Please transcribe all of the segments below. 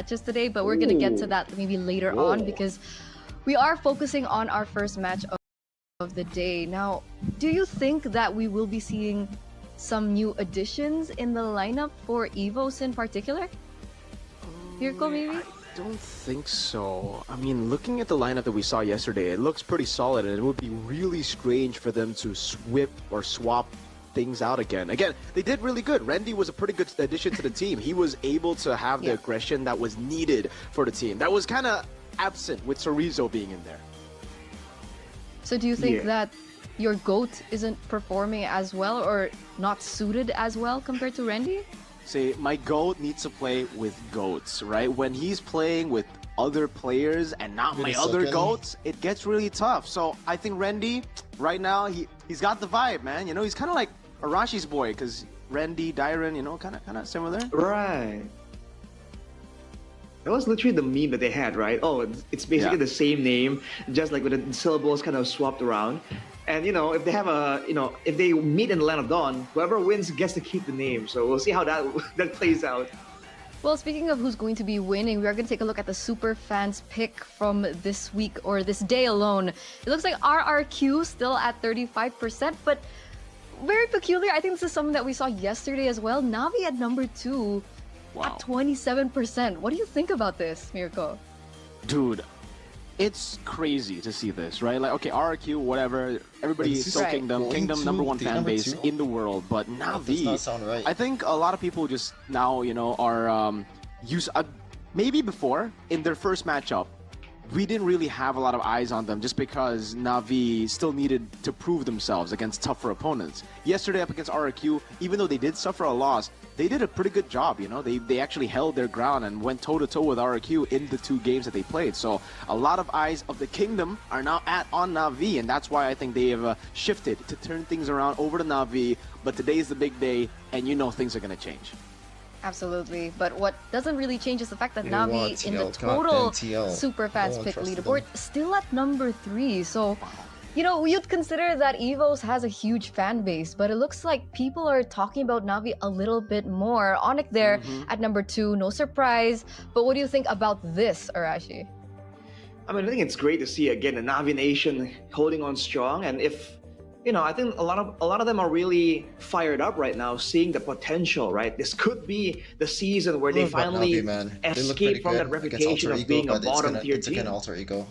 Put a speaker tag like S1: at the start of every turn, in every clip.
S1: matches today, but we're gonna get to that maybe later on because we are focusing on our first match of the day. Now, do you think that we will be seeing some new additions in the lineup for EVOS in particular? Mirko, maybe?
S2: I don't think so. I mean, looking at the lineup that we saw yesterday, it looks pretty solid, and it would be really strange for them to swap things out again. Again, they did really good. Randy was a pretty good addition to the team. He was able to have the aggression that was needed for the team. That was kind of absent with Chorizo being in there.
S1: So do you think that your GOAT isn't performing as well or not suited as well compared to Randy?
S2: Say, my GOAT needs to play with GOATs, right? When he's playing with other players and not my other GOATs, it gets really tough. So I think Randy, right now, he's got the vibe, man. You know, he's kind of like Arashi's boy, because Randy, Dyron, you know, kind of similar.
S3: Right. That was literally the meme that they had, right? Oh, it's basically the same name, just like with the syllables kind of swapped around. And you know, if they have if they meet in the Land of Dawn, whoever wins gets to keep the name. So we'll see how that plays out.
S1: Well, speaking of who's going to be winning, we are going to take a look at the super fans pick from this week or this day alone. It looks like RRQ still at 35%, but very peculiar. I think this is something that we saw yesterday as well. Na'Vi at number 2 at 27%. What do you think about this, Mirko?
S2: Dude, it's crazy to see this, right? Like, okay, RRQ, whatever, everybody is so Kingdom, #1 fan base in the world, but Na'Vi,
S4: right.
S2: I think a lot of people just now, you know, are maybe before in their first matchup, we didn't really have a lot of eyes on them just because Na'Vi still needed to prove themselves against tougher opponents. Yesterday up against RRQ, even though they did suffer a loss, they did a pretty good job, you know. They actually held their ground and went toe-to-toe with RRQ in the 2 games that they played. So a lot of eyes of the Kingdom are now on Na'Vi, and that's why I think they have shifted to turn things around over to Na'Vi. But today is the big day, and you know things are going to change.
S1: Absolutely, but what doesn't really change is the fact that Na'Vi in the total super fans pick leaderboard still at number 3. So, you know, you'd consider that EVOS has a huge fan base, but it looks like people are talking about Na'Vi a little bit more. Onyx there at number 2, no surprise. But what do you think about this, Arashi?
S3: I mean, I think it's great to see again the Na'Vi Nation holding on strong, and if you know, I think a lot of them are really fired up right now, seeing the potential. Right, this could be the season where they finally escape from that reputation of being a bottom tier team.
S4: Against Alter Ego.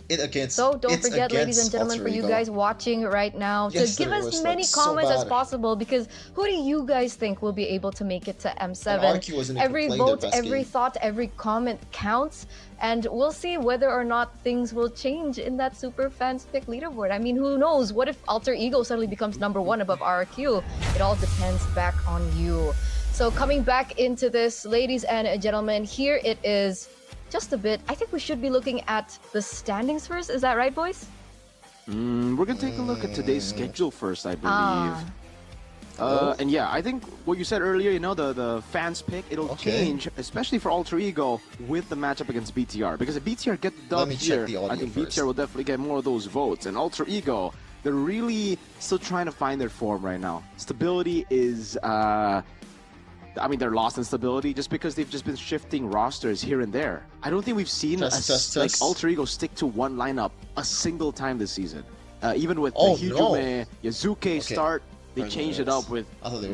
S1: So don't forget, ladies and gentlemen, for you guys watching right now, to give us many comments as possible, because who do you guys think will be able to make it to M7? Every vote, every thought, every comment counts. And we'll see whether or not things will change in that super fans pick leaderboard. I mean, who knows? What if Alter Ego suddenly becomes number 1 above RRQ? It all depends back on you. So coming back into this, ladies and gentlemen, here it is just a bit. I think we should be looking at the standings first. Is that right, boys?
S2: We're going to take a look at today's schedule first, I believe. And yeah, I think what you said earlier, you know, the fans pick, it'll change, especially for Alter Ego with the matchup against BTR. Because if BTR get the dub here, I think BTR will definitely get more of those votes. And Alter Ego, they're really still trying to find their form right now. Stability is, I mean, they're lost in stability just because they've just been shifting rosters here and there. I don't think we've seen like Alter Ego stick to one lineup a single time this season. Even with the Hijume, Yazuke start, they changed it up with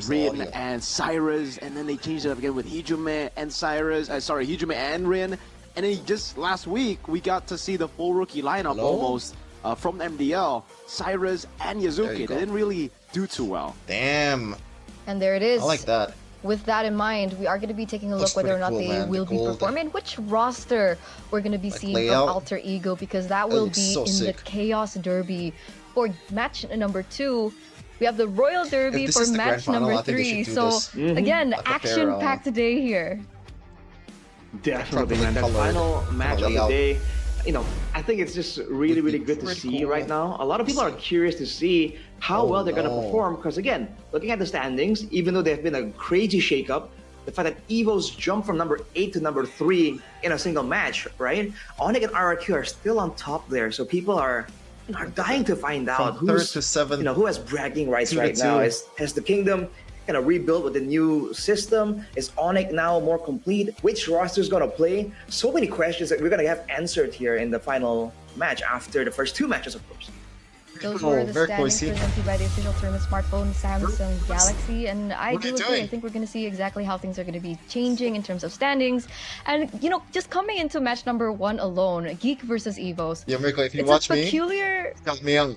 S2: Rin and Cyrus, and then they changed it up again with Hijume and Cyrus. Hijume and Rin. And then just last week, we got to see the full rookie lineup almost from MDL. Cyrus and Yazuke. They didn't really do too well.
S4: Damn.
S1: And there it is.
S4: I like that.
S1: With that in mind, we are going to be taking a look whether or not they will be performing, which roster we're going to be seeing from Alter Ego, because that will be in the Chaos Derby for match number 2. We have the Royal Derby for match number 3. So again, action-packed day here.
S3: Definitely, man. That final match of the day. You know, I think it's just really, really good to see right now. A lot of people are curious to see how well they're going to perform, because again, looking at the standings, even though there's been a crazy shakeup, the fact that EVOS jumped from number 8 to number 3 in a single match, right? Onyx and RRQ are still on top there, so people are dying to find out who's, who has bragging rights right now. Has the Kingdom kind of rebuild with the new system? Is Onyx now more complete? Which roster is going to play? So many questions that we're going to have answered here in the final match after the first 2 matches, of course.
S1: Those were the standings presented by the official tournament smartphone Samsung Galaxy, and I do agree. I think we're going to see exactly how things are going to be changing in terms of standings. And you know, just coming into match number 1 alone, GEEK versus EVOS.
S4: Yeah, Mirko, if you
S1: it's
S4: watch
S1: a peculiar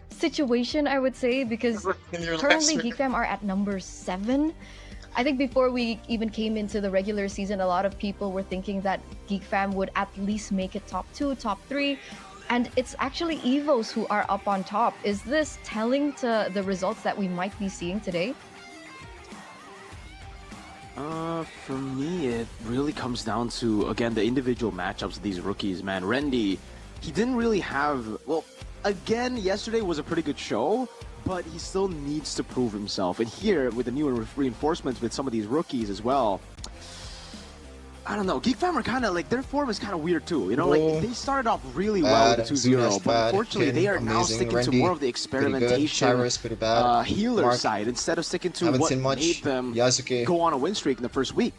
S1: situation, I would say, because currently GEEK Fam are at number 7. I think before we even came into the regular season, a lot of people were thinking that GEEK Fam would at least make it top 2, top 3. And it's actually EVOS who are up on top. Is this telling to the results that we might be seeing today?
S2: For me, it really comes down to, again, the individual matchups of these rookies, man. Rendy, he didn't really have... Well, again, yesterday was a pretty good show, but he still needs to prove himself. And here, with the new reinforcements with some of these rookies as well, I don't know. GEEK Fam are kind of like, their form is kind of weird too. You know, like they started off really well with 2-0, but unfortunately they are now sticking to more of the experimentation healer side instead of sticking to what made them go on a win streak in the first week.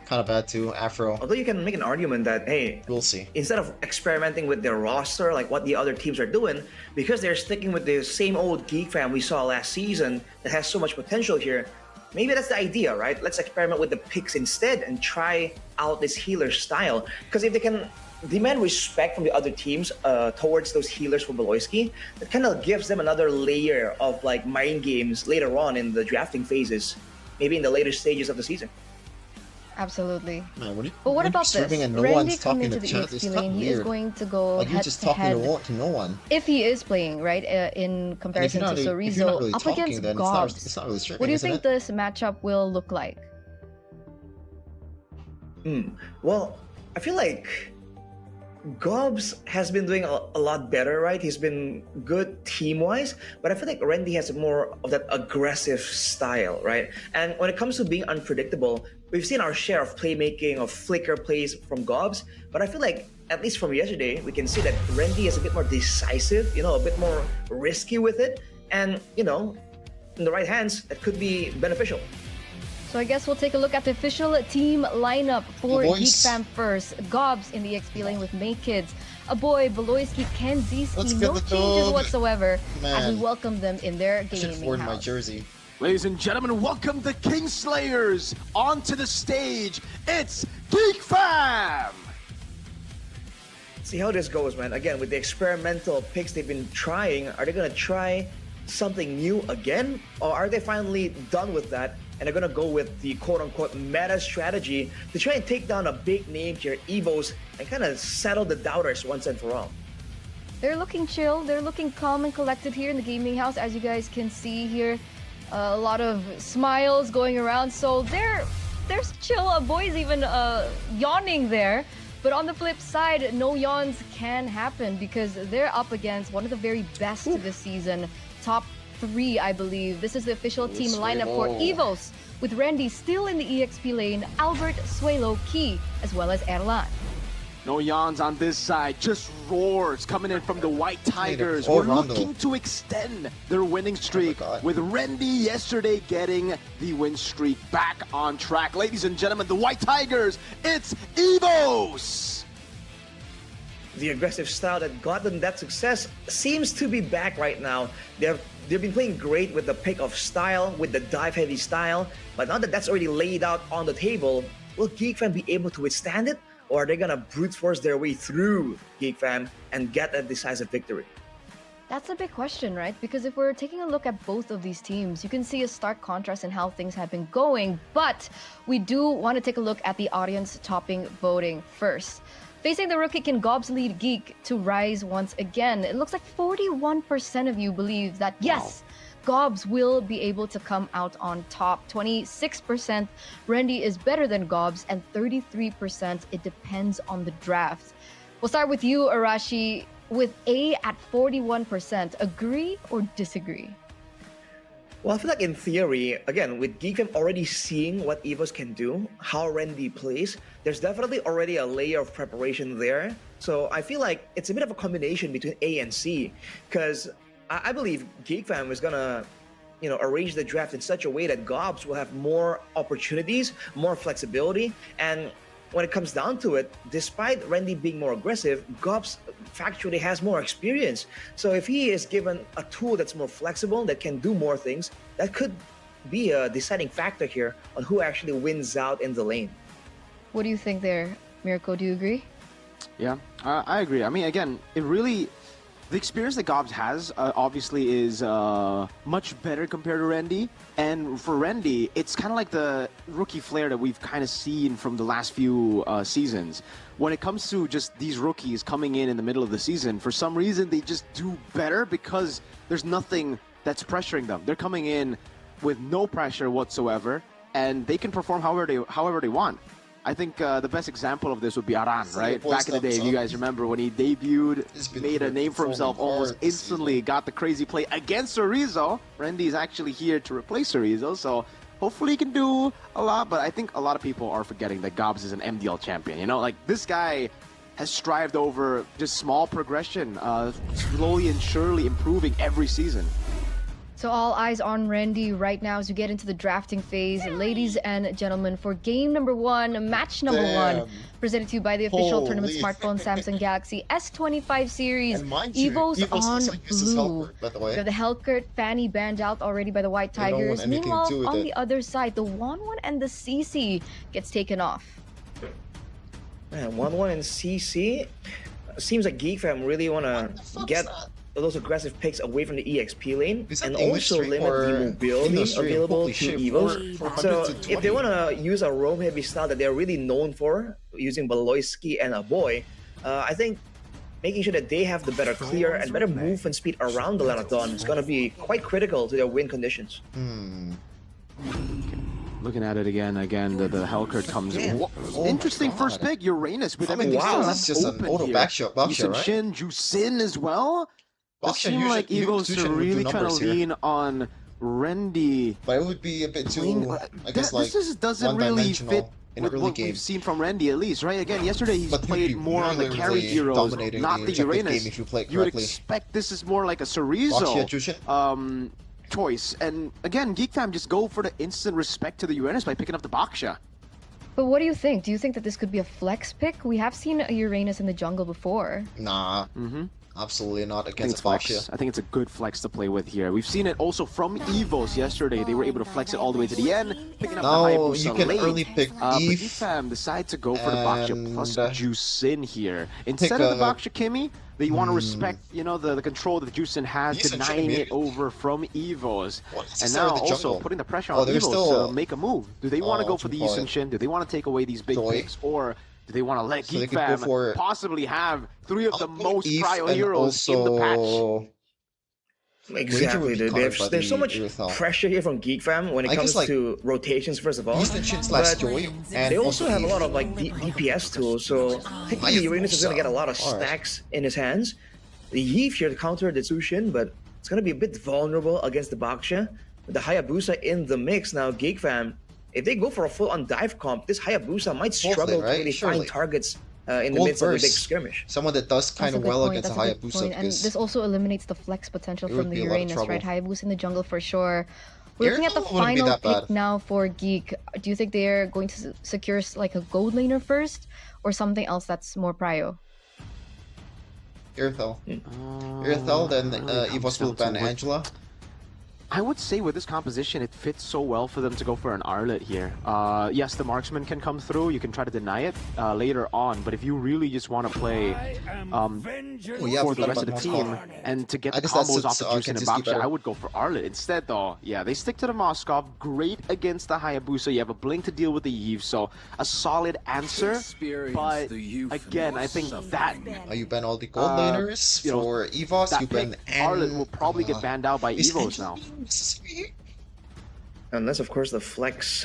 S4: Kind of bad too, Afro.
S3: Although you can make an argument that, hey,
S4: we'll see.
S3: Instead of experimenting with their roster, like what the other teams are doing, because they're sticking with the same old GEEK Fam we saw last season that has so much potential here, maybe that's the idea, right? Let's experiment with the picks instead and try out this healer style. Because if they can demand respect from the other teams towards those healers for Beloyski, that kind of gives them another layer of like mind games later on in the drafting phases, maybe in the later stages of the season.
S1: Absolutely.
S4: Man,
S1: but what about this?
S4: And no
S1: Randy coming into the EXP lane, he is going to go head to head
S4: to no one.
S1: If he is playing, right, in comparison to Sorizo,
S4: really
S1: up against Gobs.
S4: It's not really stripping,
S1: what do you think this matchup will look like?
S3: Well, I feel like Gobs has been doing a lot better, right? He's been good team-wise, but I feel like Randy has more of that aggressive style, right? And when it comes to being unpredictable, we've seen our share of playmaking, of flicker plays from Gobs, but I feel like, at least from yesterday, we can see that Randy is a bit more decisive, you know, a bit more risky with it, and, you know, in the right hands, that could be beneficial.
S1: So I guess we'll take a look at the official team lineup for GEEK Fam first. Gobs in the XP lane with Maykids, Aboy, Beloyski, Kenziski, no changes whatsoever as we welcome them in their gaming house.
S4: My jersey.
S2: Ladies and gentlemen, welcome the Kingslayers onto the stage. It's GEEK Fam!
S3: See how this goes, man. Again, with the experimental picks they've been trying, are they going to try something new again? Or are they finally done with that and they're going to go with the quote-unquote meta strategy to try and take down a big name here, EVOS, and kind of settle the doubters once and for all?
S1: They're looking chill. They're looking calm and collected here in the gaming house, as you guys can see here. A lot of smiles going around, so there's chill. A boy's even yawning there. But on the flip side, no yawns can happen because they're up against one of the very best this season. Top 3, I believe. This is the official team lineup for EVOS, with Randy still in the EXP lane, Albert, Suelo, Key, as well as Erlan.
S2: No yawns on this side, just roars coming in from the White Tigers. We're looking to extend their winning streak with Randy yesterday getting the win streak back on track. Ladies and gentlemen, the White Tigers, it's EVOS!
S3: The aggressive style that got them that success seems to be back right now. They've been playing great with the pick of style, with the dive-heavy style, but now that that's already laid out on the table, will GEEK Fam be able to withstand it? Or are they going to brute force their way through GEEK Fam and get a decisive victory?
S1: That's a big question, right? Because if we're taking a look at both of these teams, you can see a stark contrast in how things have been going. But we do want to take a look at the audience topping voting first. Facing the rookie, can Gobs lead GEEK to rise once again? It looks like 41% of you believe that, yes, Gobs will be able to come out on top. 26% Randy is better than Gobs, and 33% it depends on the draft. We'll start with you, Arashi, with A at 41%. Agree or disagree?
S3: Well, I feel like in theory, again, with GEEK Fam already seeing what EVOS can do, how Randy plays, there's definitely already a layer of preparation there. So I feel like it's a bit of a combination between A and C, because I believe GEEK Fam is gonna
S5: arrange the draft in such a way that Gobs will have more opportunities, more flexibility. And when it comes down to it, despite Randy being more aggressive, Gobs factually has more experience. So if he is given a tool that's more flexible, that can do more things, that could be a deciding factor here on who actually wins out in the lane.
S1: What do you think there, Mirko? Do you agree?
S2: Yeah, I agree. I mean, again, the experience that Gobs has obviously is much better compared to Randy. And for Randy, it's kind of like the rookie flair that we've kind of seen from the last few seasons. When it comes to just these rookies coming in the middle of the season, for some reason, they just do better because there's nothing that's pressuring them. They're coming in with no pressure whatsoever, and they can perform however they want. I think the best example of this would be Aran, right? Back in the day, if you guys remember when he debuted, made a name for himself almost instantly, got the crazy play against Sorizo. Randy is actually here to replace Sorizo, so hopefully he can do a lot, but I think a lot of people are forgetting that Gobs is an MDL champion. Like this guy has strived over just small progression, slowly and surely improving every season.
S1: So all eyes on Randy right now as we get into the drafting phase. Ladies and gentlemen, for game number 1, match number 1, presented to you by the official tournament smartphone Samsung Galaxy S25 series, EVOS on blue. We have the Hellcurt Fanny banned out already by the White Tigers. Meanwhile, on the other side, the 1-1 and the CC gets taken off.
S5: Man, 1-1 and CC? Seems like GEEK fam really want to get those aggressive picks away from the EXP lane and also limit the mobility available to EVOS. So if they want to use a roam heavy style that they're really known for, using Baloyski and a boy, I think making sure that they have the better clear and better movement speed around the Lanadon is going to be quite critical to their win conditions.
S2: Looking at it again, the Hellcurt comes in. Interesting first pick, Uranus with everything
S4: that's just an auto backshot, right?
S2: Shin, Jusin as well. It seems like EVOS are really trying to lean on Randy.
S4: But it would be a bit too, I guess, like,
S2: this doesn't really fit with what we've seen from Randy, at least, right? Again, yesterday he's played more on the carry heroes, not the Uranus. You would expect this is more like a Sorizo choice. And again, GEEK fam just go for the instant respect to the Uranus by picking up the Baksha.
S1: But what do you think? Do you think that this could be a flex pick? We have seen a Uranus in the jungle before.
S4: Nah. Absolutely not against
S2: a flex. I think it's a good flex to play with here. We've seen it also from EVOS yesterday. They were able to flex it all the way to the end, picking up the Hayabusa
S4: you can
S2: late.
S4: Early pick
S2: but GEEK fam decide to go for the Baksha plus Jusin here. Instead of the Baksha Kimi, they want to respect, the control that Jusin has, denying it over from EVOS. And now also putting the pressure on EVOS to make a move. Do they want to go for the Yusin Shin? Do they want to take away these big picks? Or do they want to let GEEK fam possibly have 3 of the most prio heroes in the patch?
S5: Exactly, dude. There's so much pressure here from GEEK fam when it comes to rotations, first of all. But they also have a lot of DPS tools, so I think the Uranus is going to get a lot of stacks in his hands. The Yeef here to counter the Tsushin, but it's going to be a bit vulnerable against the Baksha. With the Hayabusa in the mix now, GEEK fam, if they go for a full-on dive comp, this Hayabusa might struggle to really find targets in the midst of a big skirmish.
S4: Someone that does kind of well against a Hayabusa.
S1: And this also eliminates the flex potential from the Uranus, right? Hayabusa in the jungle for sure. We're looking at the final pick now for GEEK. Do you think they're going to secure like a gold laner first, or something else that's more prio?
S4: Irithel. Irithel, then EVOS will ban Angela.
S2: I would say with this composition, it fits so well for them to go for an Arlet here. Yes, the marksman can come through. You can try to deny it later on, but if you really just want to play for the rest of the team and to get the combos off the Jusin and Baksha, I would go for Arlet. Instead, though, yeah, they stick to the Moskov. Great against the Hayabusa. You have a Blink to deal with the Eve, so a solid answer. But again, I think that
S4: you ban all the gold laners for EVOS. You ban
S2: Arlet will probably get banned out by EVOS now.
S5: Unless, of course, the flex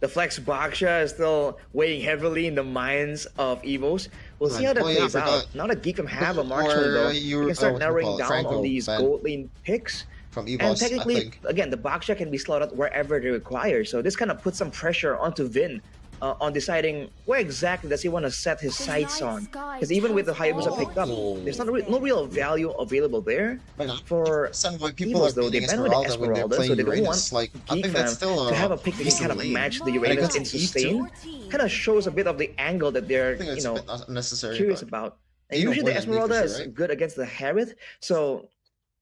S5: Baksha is still weighing heavily in the minds of EVOS. We'll see how that plays out. Now that GEEK have a marksman, though, you can start narrowing down on these gold lane picks.
S4: From EVOS,
S5: and technically, again, the Baksha can be slotted wherever they require. So this kind of puts some pressure onto Vin on deciding where exactly does he want to set his sights on. Because even with the Hayabusa picked up, there's no real value available there for EVOS, though. They ban with the Esmeralda, so they don't want
S4: like, I think that's still
S5: to have a pick that can kind of match the Uranus in sustain. Kind of shows a bit of the angle that they're curious about. And usually the Esmeralda is good against the Harith, so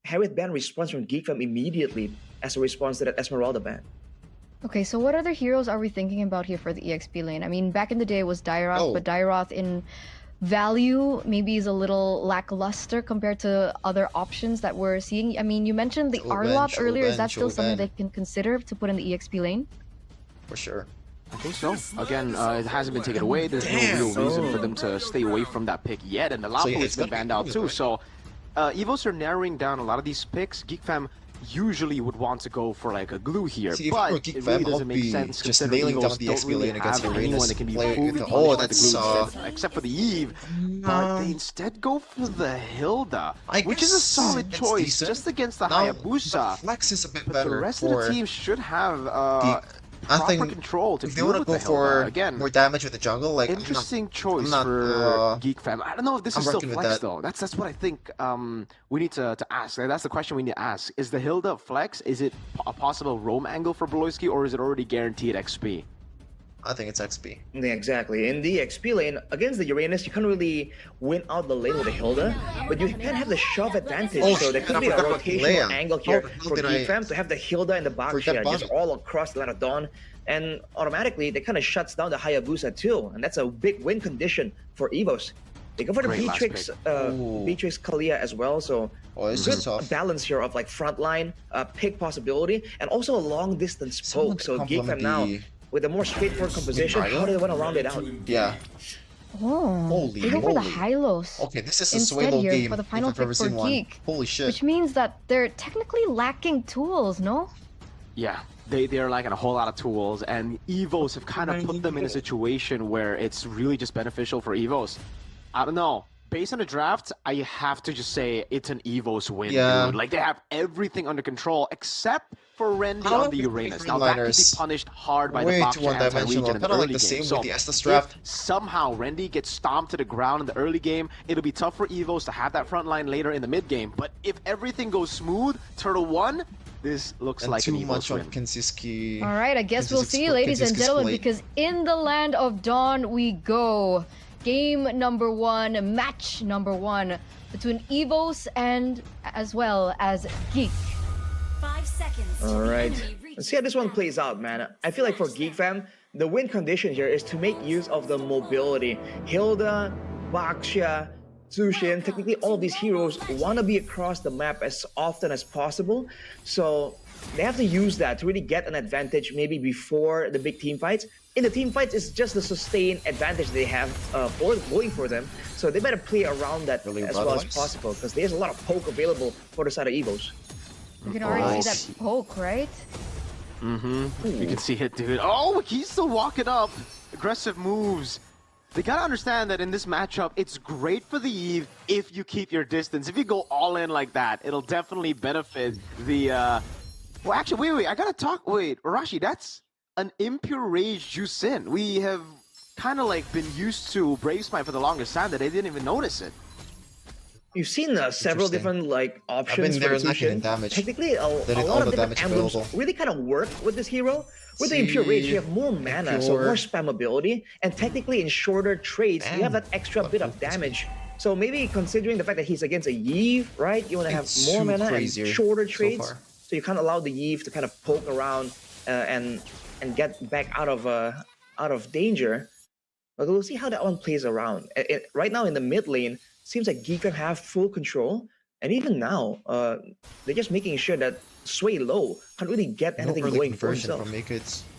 S5: Harith ban responds from GEEK Fam immediately as a response to that Esmeralda ban.
S1: Okay, so what other heroes are we thinking about here for the EXP lane? I mean, back in the day it was Dairoth, but Dairoth in value maybe is a little lackluster compared to other options that we're seeing. I mean, you mentioned the Arlop earlier. Is that still something they can consider to put in the EXP lane?
S4: For sure.
S2: I think so. Again, it hasn't been taken away. There's no real reason for them to stay away from that pick yet, and the Lapo has been banned out too. So, EVOS are narrowing down a lot of these picks. GEEK Fam usually would want to go for like a glue here, but it really doesn't make sense considering EVOS don't really have anyone that can be fully punished by the glue except for the Eve, but they instead go for the Hilda, which is a solid choice just against the Hayabusa.
S4: Flex is a bit
S2: but
S4: better.
S2: The rest of the team should have proper control to
S4: if they want to go for more damage with the jungle, like
S2: interesting choice for GEEK Fam. I don't know if this is still flex though. That's what I think we need to ask. That's the question we need to ask. Is the Hilda flex? Is it a possible roam angle for Bloisky, or is it already guaranteed XP?
S4: I think it's XP.
S5: Yeah, exactly. In the XP lane, against the Uranus, you can't really win out the lane with the Hilda, but you can have the shove advantage, so there could be a rotational angle here for GEEK Fam to have the Hilda and the Baxia just all across the line of Dawn, and automatically, they kind of shuts down the Hayabusa too, and that's a big win condition for EVOS. They go for the Beatrix Kalia as well, so good balance here of like frontline, pick possibility, and also a long distance poke, so GEEK Fam now, with a more straightforward composition, how do they want to round it out?
S4: Yeah.
S1: Holy they go for the Hylos.
S4: Okay, this is a swable game
S1: for the final pick for GEEK.
S4: Holy shit.
S1: Which means that they're technically lacking tools, no?
S2: Yeah, they're lacking a whole lot of tools, and EVOS have kind of put them in a situation where it's really just beneficial for EVOS. I don't know. Based on the draft, I have to just say it's an EVOS win, dude. Like, they have everything under control except for Rendy on the Uranus. Now, that could be punished hard by the Baxia anti-regen in the early game. So, if somehow Rendy gets stomped to the ground in the early game, it'll be tough for EVOS to have that front line later in the mid game. But if everything goes smooth, Turtle 1, this looks like an EVOS win.
S1: All right, I guess we'll see, ladies and gentlemen, because in the land of Dawn we go. Game number 1, match number 1 between EVOS and as well as GEEK.
S6: 5 seconds.
S5: All right, let's see how this one plays out, man. I feel like for GEEK Fam, the win condition here is to make use of the mobility. Hilda, Baxia, Zushin, technically all of these heroes want to be across the map as often as possible. So they have to use that to really get an advantage maybe before the big team fights. In the team fights, it's just the sustained advantage they have going for them. So they better play around that as well as possible, because there's a lot of poke available for the side of EVOS.
S1: You can already see that poke, right?
S2: You can see it, dude. Oh, he's still walking up. Aggressive moves. They gotta understand that in this matchup, it's great for the Eve if you keep your distance. If you go all in like that, it'll definitely benefit the... Well, actually, wait, I gotta talk... Wait, Arashi, that's an Impure Rage Juicin. We have kind of like been used to Brave Smite for the longest time that they didn't even notice it.
S5: You've seen several different like options for Jushin. Technically, a lot of different emblems really kind of work with this hero. With the Impure Rage, you have more mana, so more spammability, and technically in shorter trades, you have that extra bit of damage. So maybe considering the fact that he's against a Yve, right? You want to have more mana and shorter trades, so you can't allow the Yve to kind of poke around and get back out of danger. But we'll see how that one plays around. Right now in the mid lane, seems like GEEK Fam have full control, and even now, they're just making sure that Sway Low can't really get anything going for himself.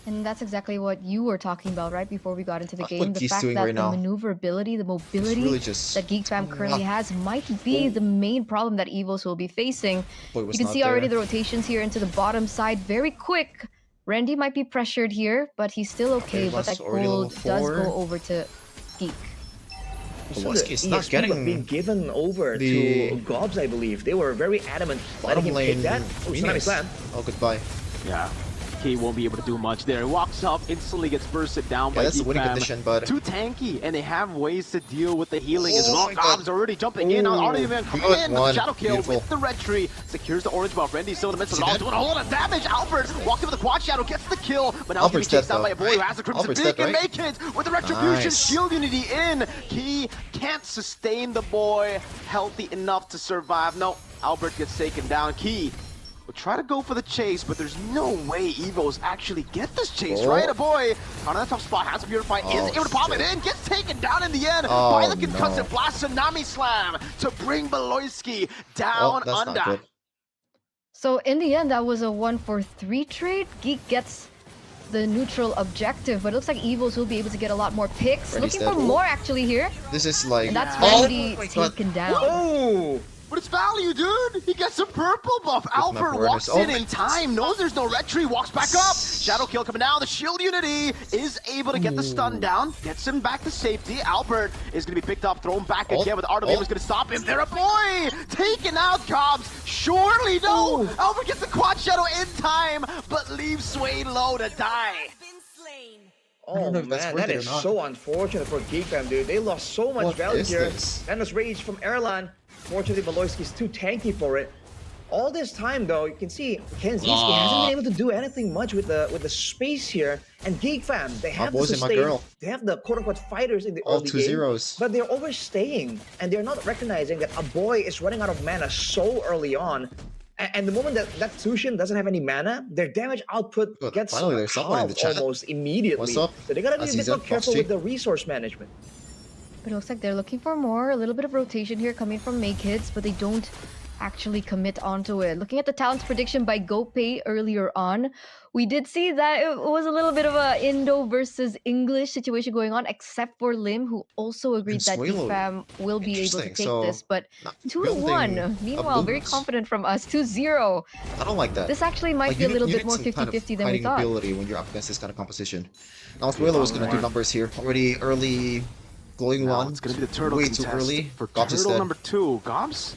S1: And that's exactly what you were talking about, right, before we got into the game. The fact that the maneuverability, the mobility that GEEK Fam currently has might be the main problem that EVOS will be facing. You can see already the rotations here into the bottom side very quick. Rendy might be pressured here, but he's still okay, but that gold does go over to GEEK.
S5: So the EXP being given over to Gobs, I believe. They were very adamant letting him take that. Oh, Tsunami Slam.
S4: Oh, goodbye.
S2: Yeah. Key won't be able to do much there. He walks up, instantly gets bursted down by
S4: that's the
S2: GEEK
S4: winning
S2: fam.
S4: condition, but
S2: Too tanky, and they have ways to deal with the healing as well. Gob's already jumping in. Already even coming in with the Shadow Kill with the Red Tree. Secures the orange buff. Randy's still in the midst of it all, doing a whole lot of damage. Albert walks in with the Quad Shadow, gets the kill, but now he's being chased down by a boy who has the Crimson Peak and make it with the Retribution. Shield Unity in. Key can't sustain the boy healthy enough to survive. No, Albert gets taken down. Key will try to go for the chase, but there's no way EVOS actually get this chase, right? A boy on that top spot has a Purify, is able to pop it in, gets taken down in the end by the concussive blast Tsunami Slam to bring Beloyski down under.
S1: So in the end, that was a 1-for-3 trade. GEEK gets the neutral objective, but it looks like EVOS will be able to get a lot more picks. Looking for more actually here.
S4: This is like...
S1: And that's Randy taken down.
S2: Oh! But it's value, dude! He gets a purple buff. Albert walks in time, knows there's no red tree, walks back up. Shadow Kill coming down. The Shield Unity is able to get the stun down, gets him back to safety. Albert is going to be picked up, thrown back again, but the Art of Aim is going to stop him. There, a boy! Taken out, Gobs. Surely no! Albert gets the Quad Shadow in time, but leaves Sway Low to die.
S5: Oh man, that is so unfortunate for GEEK fam, dude. They lost so much value here. Endless Rage from Erlan. Fortunately, Beloyski's too tanky for it. All this time, though, you can see Kenziski hasn't been able to do anything much with the space here. And GEEK fam, they have the sustain, they have the quote-unquote fighters in the early game, but they're overstaying, and they're not recognizing that a boy is running out of mana so early on. And the moment that Sushin doesn't have any mana, their damage output gets halved almost immediately. So they gotta be a bit more careful with the resource management.
S1: But it looks like they're looking for more, a little bit of rotation here coming from Make Hits, but they don't actually commit onto it. Looking at the talents prediction by GoPay earlier on, we did see that it was a little bit of a Indo versus English situation going on, except for Lim, who also agreed that GEEK fam will be able to take this. But 2-1, meanwhile, very confident from us, 2-0.
S4: I don't like that.
S1: This actually might be a little bit more 50-50 than we thought.
S4: Ability when you're up against this kind of composition. Now Swallow is going to do numbers here. Already early glowing one.
S2: It's going to be the turtle
S4: way too early.
S2: For turtle number 2, Gobs.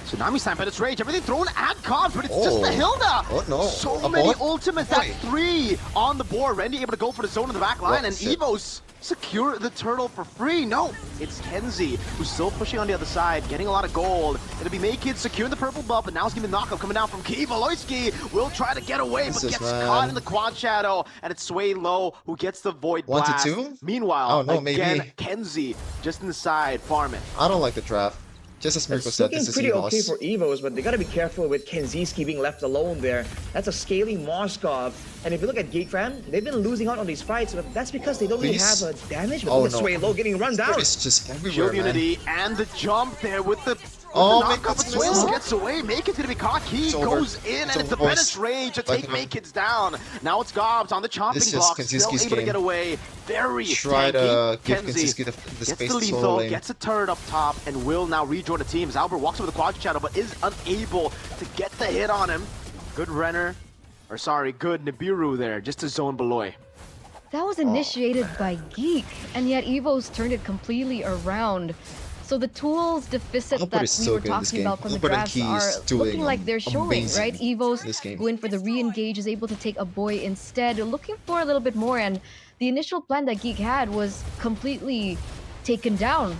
S2: Tsunami Slam, Penetrate Rage, everything thrown at Gobs, but it's just the Hilda!
S4: Oh no.
S2: So many ultimates at 3 on the board. Randy able to go for the zone in the back line, and EVOS secure the turtle for free. No, it's Kenzie who's still pushing on the other side, getting a lot of gold. It'll be Make-It securing the purple buff, but now it's gonna be knockup coming down from Key. Beloyski will try to get away, but gets caught in the Quad Shadow, and it's Sway Low who gets the Void Blast.
S4: 1-2?
S2: Meanwhile, again,
S4: maybe.
S2: Kenzie just in the side, farming.
S4: I don't like the draft. Just as Mirko said, this is
S5: pretty
S4: EVOS.
S5: okay for EVOS, but they gotta be careful with Kenziski being left alone there. That's a scaling Moskov. And if you look at GEEK fam, they've been losing out on these fights, but that's because they don't really have a damage. But look at Sway Low getting run down.
S4: It's just everywhere,
S2: Shield Unity and the jump there with the knockup, but Sway Low gets away. Make-It's gonna be caught. He goes in, and it's the Menace Rage to take Make-It's down. Now it's Gobs on the chopping block, still able to get away. Very
S4: try to give
S2: Kenzie
S4: the space
S2: gets the lethal, gets a turret up top, and will now rejoin the team as Albert walks over the Quad Shadow, but is unable to get the hit on him. Good Renner, or sorry, good Nibiru there, just to zone Beloy.
S1: That was initiated by GEEK, and yet EVOS turned it completely around. So the tools deficit that we were talking about from the drafts are looking like they're showing, right? EVOS go in for the re-engage, is able to take a boy instead, looking for a little bit more, and the initial plan that GEEK had was completely taken down.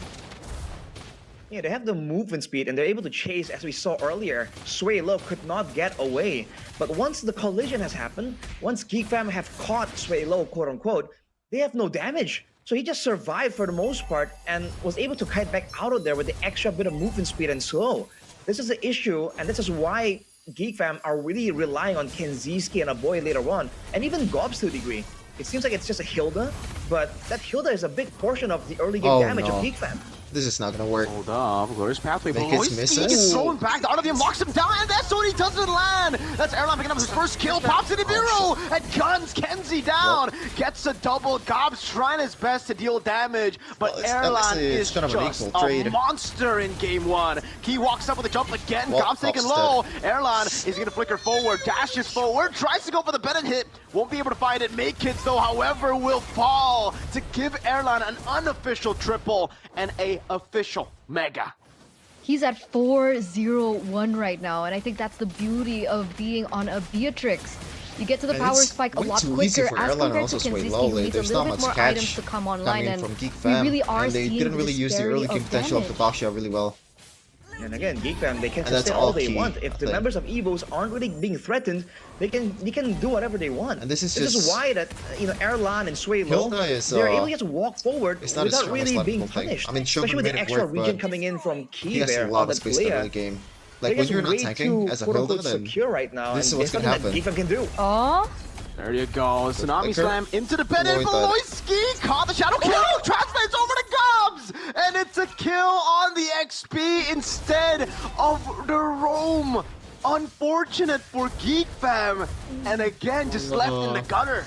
S5: Yeah, they have the movement speed and they're able to chase, as we saw earlier. Sway Low could not get away. But once the collision has happened, once GEEK fam have caught Sway Low, quote unquote, they have no damage. So he just survived for the most part and was able to kite back out of there with the extra bit of movement speed and slow. This is the issue, and this is why GEEK fam are really relying on Kenziski and a boy later on, and even Gobs to a degree. It seems like it's just a Hilda, but that Hilda is a big portion of the early game damage of GEEK fam.
S4: This is not gonna work.
S2: Hold up, Glorious Pathway.
S4: Make-It's misses.
S2: He's thrown back. The Art of him locks him down, and that's what he doesn't land. That's Erlan picking up his first kill. Pops into Nibiru and guns Kenzie down. Gets a double. Gobs trying his best to deal damage, but Erlan is just a monster in game 1. Key walks up with a jump again. Gobs taken low. Erlan is gonna flicker forward, dashes forward, tries to go for the Bennett hit. Won't be able to find it. Make-It though, however, will fall to give Erlan an unofficial triple and a official mega.
S1: He's at 4-0-1 right now, and I think that's the beauty of being on a Beatrix. You get to the power spike a lot quicker as compared to Kenziski, who needs a little bit more items to come online, and
S4: from GEEK
S1: we really are
S4: and they
S1: seeing
S4: didn't really use the early game potential of the Baxia really well.
S5: And again, GEEK fam, they can sustain all they want. If the members of EVOS aren't really being threatened, they can do whatever they want.
S4: And this is
S5: why that Erlan and Suelo, they're able to just walk forward without really being punished.
S4: I mean,
S5: especially with the extra regen coming in from Key there
S4: on
S5: the
S4: player. Game. Like when you're not tanking as a Hilda, then
S5: secure right now,
S4: this is what's gonna happen.
S5: GEEK can do.
S1: Oh.
S2: There you go. Tsunami Slam into the pen, and Beloyski caught the shadow kill. Translates over to Gobs, and it's a kill on the XP instead of the roam. Unfortunate for GEEK fam, and again just left in the gutter.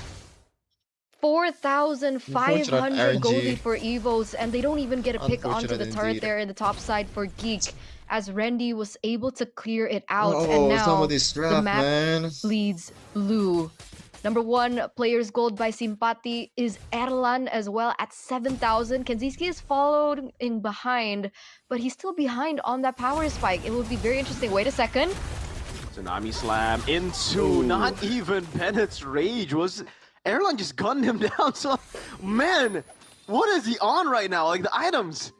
S1: 4,500 gold lead for EVOS, and they don't even get a pick onto the turret there in the top side for GEEK, as Randy was able to clear it out, and now the map bleeds blue. Number 1 player's gold by Simpati is Erlan as well at 7,000. Kenziski is followed in behind, but he's still behind on that power spike. It will be very interesting. Wait a second.
S2: Tsunami Slam into not even Bennett's rage. Was Erlan just gunned him down? So, man, what is he on right now? Like the items.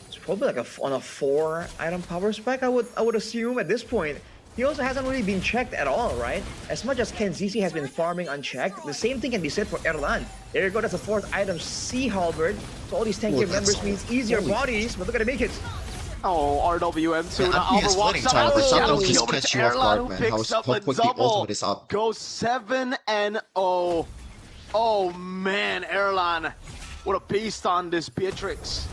S5: It's probably like on a 4 item power spike. I would assume at this point. He also hasn't really been checked at all, right? As much as Kenziski has been farming unchecked, the same thing can be said for Erlan. There you go, that's the 4th item, Sea Halberd. So all these tankier members means easier bodies, but look at the make it.
S2: Oh, RWM2, now Albert walks up, the shadow kill, but it's Erlan who picks up a double. Goes 7-0. Oh man, Erlan, what a beast on this Beatrix.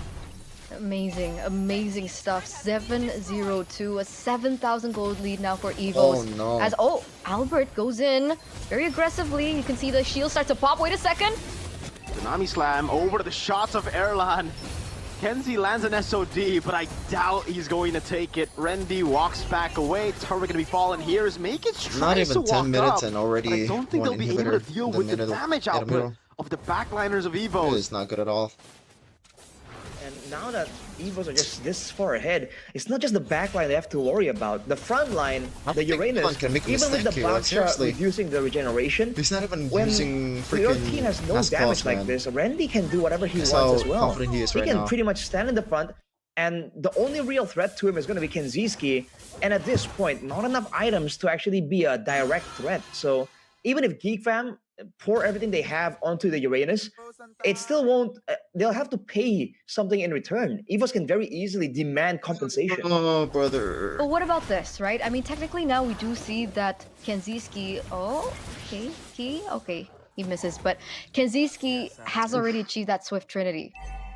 S1: Amazing, amazing stuff. 7-0-2, a 7,000 gold lead now for EVOS.
S4: Oh no.
S1: As Albert goes in very aggressively. You can see the shield start to pop. Wait a second.
S2: Tsunami Slam over to the shots of Erlan. Kenzie lands an SOD, but I doubt he's going to take it. Randy walks back away. Turret gonna be falling here as Makeit's trying to walk
S4: 10 minutes
S2: up,
S4: and already
S2: I don't think they'll be able to deal with the damage output of the backliners of EVOS.
S4: It's not good at all.
S5: And now that EVOS are just this far ahead, it's not just the backline they have to worry about. The front line, the Uranus, even with the Baxia reducing the regeneration,
S4: he's not even using freaking
S5: your team has no damage like this, Randy can do whatever he wants as well.
S4: He
S5: can pretty much stand in the front, and the only real threat to him is going to be Kenziski. And at this point, not enough items to actually be a direct threat. So even if GEEK fam pour everything they have onto the Uranus, it still won't. They'll have to pay something in return. EVOS can very easily demand compensation.
S4: Oh, brother.
S1: But what about this, right? I mean, technically now we do see that Kenziski. Okay, he misses. But Kenziski has already achieved that Swift Trinity.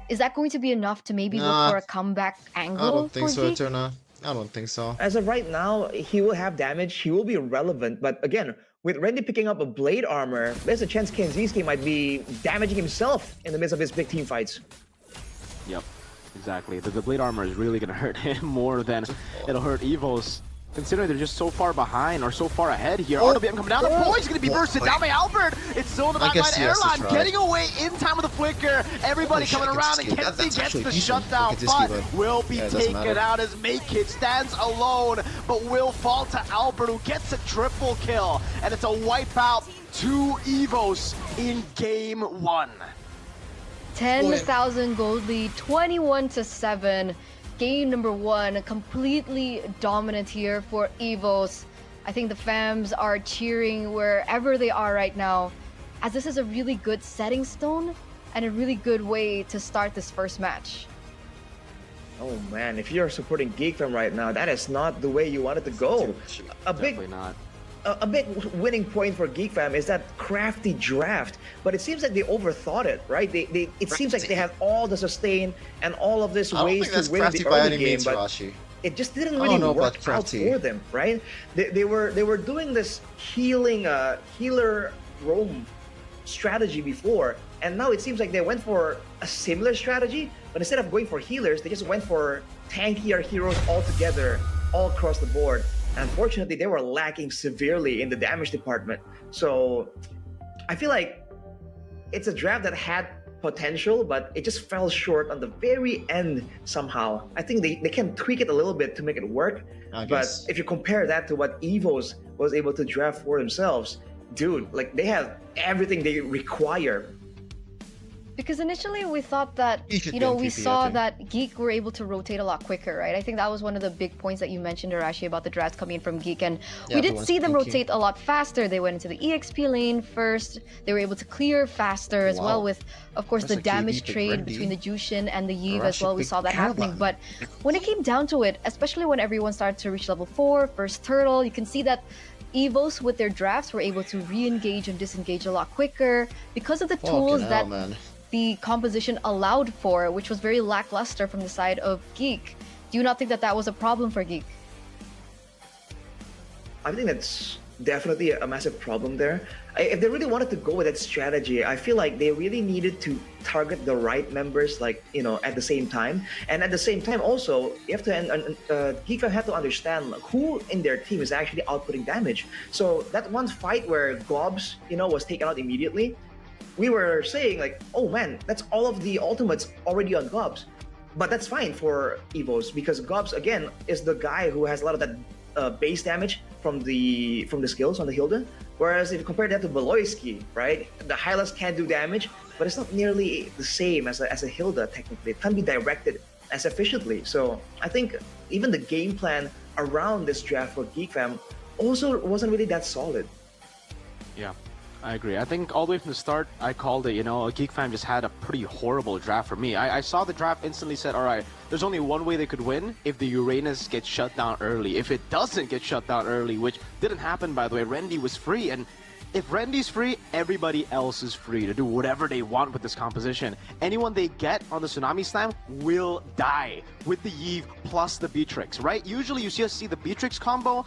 S1: Is that going to be enough to maybe look for a comeback angle?
S4: I don't think so,
S1: GEEK?
S4: Eterna. I don't think so.
S5: As of right now, he will have damage. He will be relevant. But again, with Randy picking up a blade armor, there's a chance Kenziski might be damaging himself in the midst of his big team fights.
S2: Yep, exactly. The blade armor is really going to hurt him more than it'll hurt EVOS. Considering they're just so far behind or so far ahead here. RWM coming down. The point's going to be bursted down by Albert. It's still in the back line. Erlan getting away in time with the flicker. Everybody coming around, and Kenzie gets the shutdown, but will be taken out as Makeit stands alone, but will fall to Albert, who gets a triple kill. And it's a wipeout to EVOS in game 1.
S1: 10,000 gold lead, 21-7. Game number 1, completely dominant here for EVOS. I think the fams are cheering wherever they are right now, as this is a really good setting stone and a really good way to start this first match.
S5: Oh man, if you're supporting GEEK fam right now, that is not the way you want it to go.
S2: Definitely not.
S5: A big winning point for GEEK fam is that crafty draft, but it seems like they overthought it, right? It seems like they had all the sustain and all of this ways to win the early game, but it just didn't really work out for them, right? They were doing this healer roam strategy before, and now it seems like they went for a similar strategy, but instead of going for healers, they just went for tankier heroes altogether, all across the board. Unfortunately, they were lacking severely in the damage department. So I feel like it's a draft that had potential, but it just fell short on the very end somehow. I think they can tweak it a little bit to make it work. But if you compare that to what EVOS was able to draft for themselves, dude, like they have everything they require.
S1: Because initially we thought that, you know, we saw that GEEK were able to rotate a lot quicker, right? I think that was one of the big points that you mentioned, Arashi, about the drafts coming in from GEEK. And we did see them rotate a lot faster. They went into the EXP lane first. They were able to clear faster as well with, of course, the damage trade between the Jushin and the Yves as well. We saw that happening. But when it came down to it, especially when everyone started to reach level 4, first turtle, you can see that EVOS with their drafts were able to re-engage and disengage a lot quicker because of the tools that the composition allowed for, which was very lackluster from the side of GEEK. Do you not think that that was a problem for GEEK?
S5: I think that's definitely a massive problem there. If they really wanted to go with that strategy, I feel like they really needed to target the right members, like, you know, at the same time. And at the same time also, you have to, GEEK have to understand who in their team is actually outputting damage. So that one fight where Gobs, you know, was taken out immediately, we were saying like, oh man, that's all of the ultimates already on Gobs. But that's fine for EVOS because Gobs, again, is the guy who has a lot of that base damage from the skills on the Hilda. Whereas if you compare that to Beloyski, right, the Hylas can do damage, but it's not nearly the same as a Hilda technically. It can't be directed as efficiently. So I think even the game plan around this draft for GEEK fam also wasn't really that solid.
S2: Yeah. I agree. I think all the way from the start, I called it, you know, GEEK fam just had a pretty horrible draft for me. I saw the draft, instantly said, all right, there's only one way they could win if the Uranus gets shut down early. If it doesn't get shut down early, which didn't happen, by the way, Rendy was free. And if Rendy's free, everybody else is free to do whatever they want with this composition. Anyone they get on the Tsunami Slam will die with the Yves plus the Beatrix, right? Usually you just see the Beatrix combo,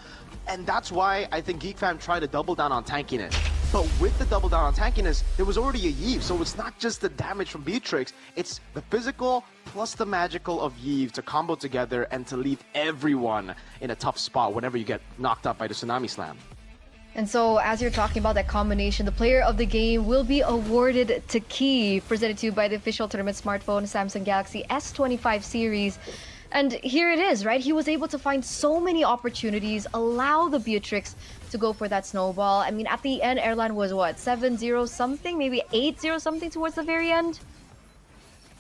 S2: and that's why I think GEEK fam tried to double down on tankiness. But with the double down on tankiness, there was already a Yves, so it's not just the damage from Beatrix, it's the physical plus the magical of Yves to combo together and to leave everyone in a tough spot whenever you get knocked up by the Tsunami Slam.
S1: And so, as you're talking about that combination, the player of the game will be awarded to Key, presented to you by the official tournament smartphone Samsung Galaxy S25 series. And here it is, right? He was able to find so many opportunities, allow the Beatrix to go for that snowball. I mean, at the end, Erlan was what, 7-0 something, maybe 8-0 something towards the very end?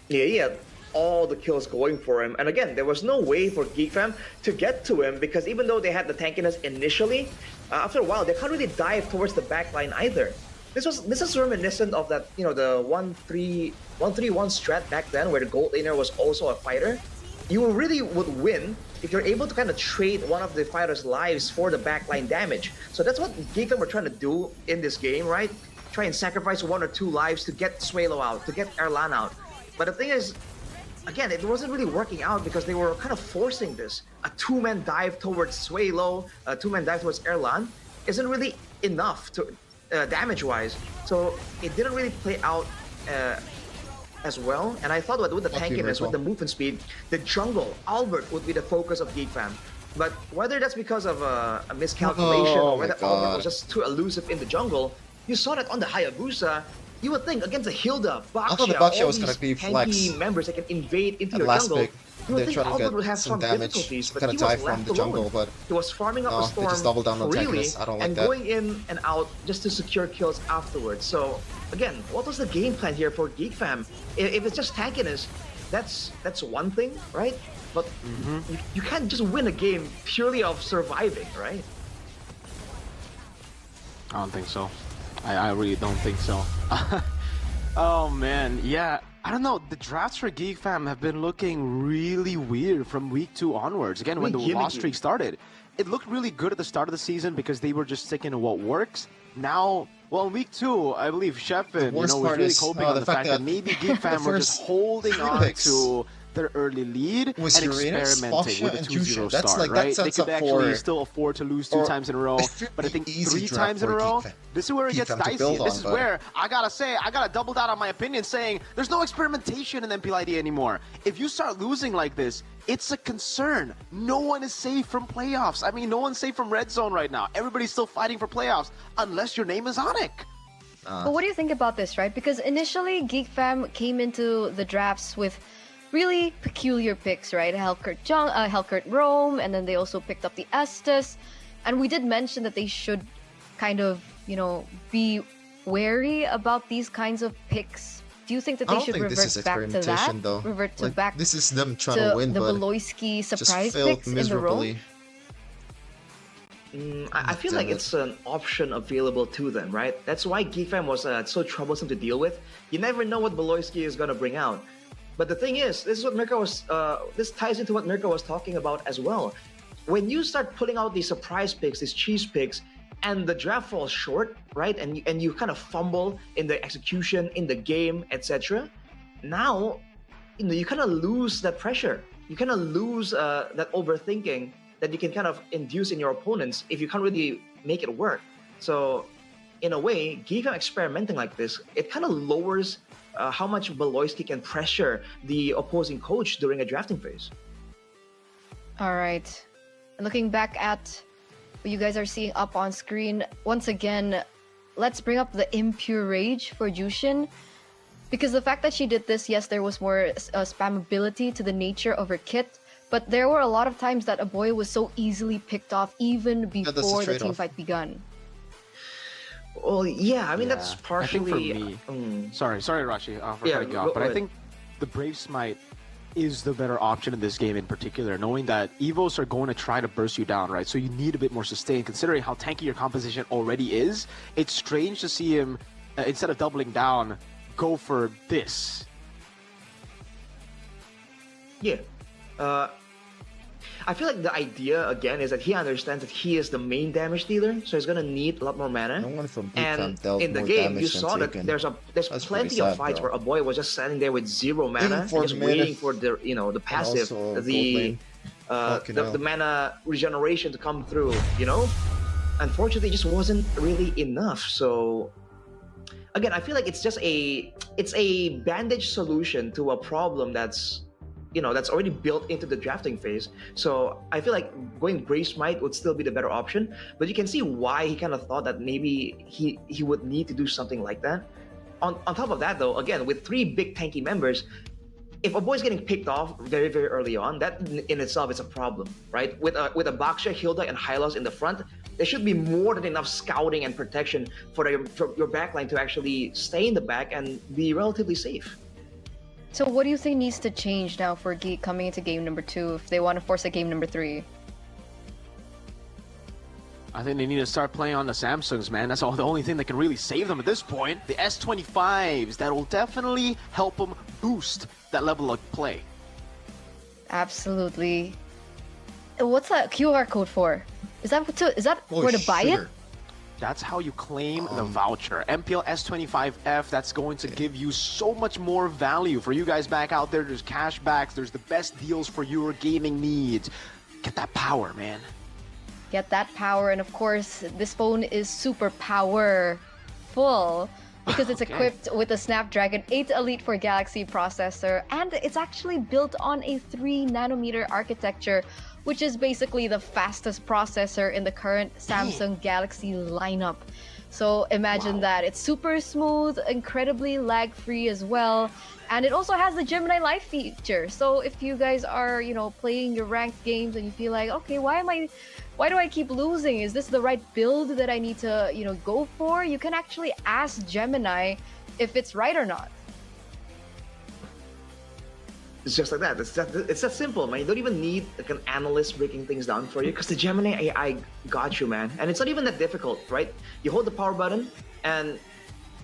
S5: Yeah, he had all the kills going for him. And again, there was no way for GEEK fam to get to him because even though they had the tankiness initially, after a while, they can't really dive towards the backline either. This is reminiscent of that, you know, the 1-3-1 strat back then where the gold laner was also a fighter. You really would win if you're able to kind of trade one of the fighters' lives for the backline damage. So that's what GEEK fam were trying to do in this game, right? Try and sacrifice 1 or 2 lives to get Suelo out, to get Erlan out. But the thing is, again, it wasn't really working out because they were kind of forcing this. A 2-man dive towards Suelo, a 2-man dive towards Erlan isn't really enough to damage-wise. So it didn't really play out as well. And I thought with the tankiness, with the movement speed, the jungle, Albert would be the focus of GEEK fam. But whether that's because of a miscalculation or whether Albert was just too elusive in the jungle, you saw that on the Hayabusa. You would think against a Hilda, Baksha,
S4: was going to be flex
S5: members that can invade into your jungle. You would think Albert would have some difficulties, but he was left from the jungle, but he was farming up a storm
S4: just double down on
S5: freely
S4: I don't like
S5: and
S4: that.
S5: going in and out just to secure kills afterwards. So again, what was the game plan here for GEEK fam? If it's just tankiness, that's one thing, right? But you can't just win a game purely of surviving, right?
S2: I don't think so. I really don't think so. Oh man, yeah. I don't know, the drafts for GEEK fam have been looking really weird from week 2 onwards. Again, when the loss streak started, it looked really good at the start of the season because they were just sticking to what works. Now, well, in week 2, I believe Sheffin, was really hoping on the fact that maybe GEEK fam were just holding on to their early lead and experimenting with a 2-0 start, right? They could actually still afford to lose 2 times in a row, but I think 3 times in a row, this is where it gets dicey. This is where I gotta double down on my opinion saying there's no experimentation in MPL ID anymore. If you start losing like this, it's a concern. No one is safe from playoffs. I mean, no one's safe from red zone right now. Everybody's still fighting for playoffs unless your name is Onic.
S1: But what do you think about this, right? Because initially, GEEK fam came into the drafts with really peculiar picks, right? Hellkurt Rome, and then they also picked up the Estes. And we did mention that they should kind of, you know, be wary about these kinds of picks. Do you think that they should revert back to that?
S4: Though.
S1: Revert to
S4: like,
S1: back
S4: this is them trying to win,
S1: the
S4: but
S1: Beloyski surprise
S4: just
S1: picks in the row?
S3: I feel like it's an option available to them, right? That's why GEEK Fam was so troublesome to deal with. You never know what Beloyski is gonna bring out. But the thing is, this is what Mirka was. This ties into what Mirka was talking about as well. When you start putting out these surprise picks, these cheese picks, and the draft falls short, right? And you kind of fumble in the execution, in the game, etc. Now, you know, you kind of lose that pressure. You kind of lose that overthinking that you can kind of induce in your opponents if you can't really make it work. So, in a way, GEEK Fam experimenting like this, it kind of lowers how much Beloyski can pressure the opposing coach during a drafting phase.
S1: All right. And looking back at what you guys are seeing up on screen, once again, let's bring up the impure rage for Jushin. Because the fact that she did this, yes, there was more spammability to the nature of her kit, but there were a lot of times that Aboya was so easily picked off even before the team fight begun.
S3: Well, yeah, I mean, that's partially...
S2: I think for me... Sorry, Rashi, for cutting you off, but I think the Brave Smite is the better option in this game in particular, knowing that EVOS are going to try to burst you down, right? So you need a bit more sustain. Considering how tanky your composition already is, it's strange to see him, instead of doubling down, go for this.
S3: Yeah. I feel like the idea, again, is that he understands that he is the main damage dealer, so he's going to need a lot more mana.
S4: No one from
S3: and in the game, you saw that there's plenty of fights where Aboya was just standing there with 0 mana, just waiting for the, you know, the passive, the mana regeneration to come through, you know? Unfortunately, it just wasn't really enough, so... Again, I feel like it's just a bandage solution to a problem that's, you know, that's already built into the drafting phase. So I feel like going Brave Smite would still be the better option, but you can see why he kind of thought that maybe he would need to do something like that. On top of that, though, again, with 3 big tanky members, if a boy's getting picked off very, very early on, that in itself is a problem, right? With a Baksha, Hilda, and Hylos in the front, there should be more than enough scouting and protection for your backline to actually stay in the back and be relatively safe.
S1: So what do you think needs to change now for GEEK coming into game number 2 if they want to force a game number 3?
S2: I think they need to start playing on the Samsungs, man. That's the only thing that can really save them at this point. The S25s, that will definitely help them boost that level of play.
S1: Absolutely. What's that QR code for? Is that where to buy it?
S2: That's how you claim the voucher. MPL S25F, that's going to give you so much more value. For you guys back out there, there's cash backs, there's the best deals for your gaming needs. Get that power, man.
S1: Get that power, and of course, this phone is super powerful because it's equipped with a Snapdragon 8 Elite for Galaxy processor, and it's actually built on a 3nm architecture, which is basically the fastest processor in the current Samsung Galaxy lineup. So imagine that. It's super smooth, incredibly lag-free as well. And it also has the Gemini Live feature. So if you guys are, you know, playing your ranked games and you feel like, okay, why do I keep losing? Is this the right build that I need to, you know, go for? You can actually ask Gemini if it's right or not.
S3: It's just like that. It's that simple, man. You don't even need like an analyst breaking things down for you because the Gemini AI got you, man. And it's not even that difficult, right? You hold the power button and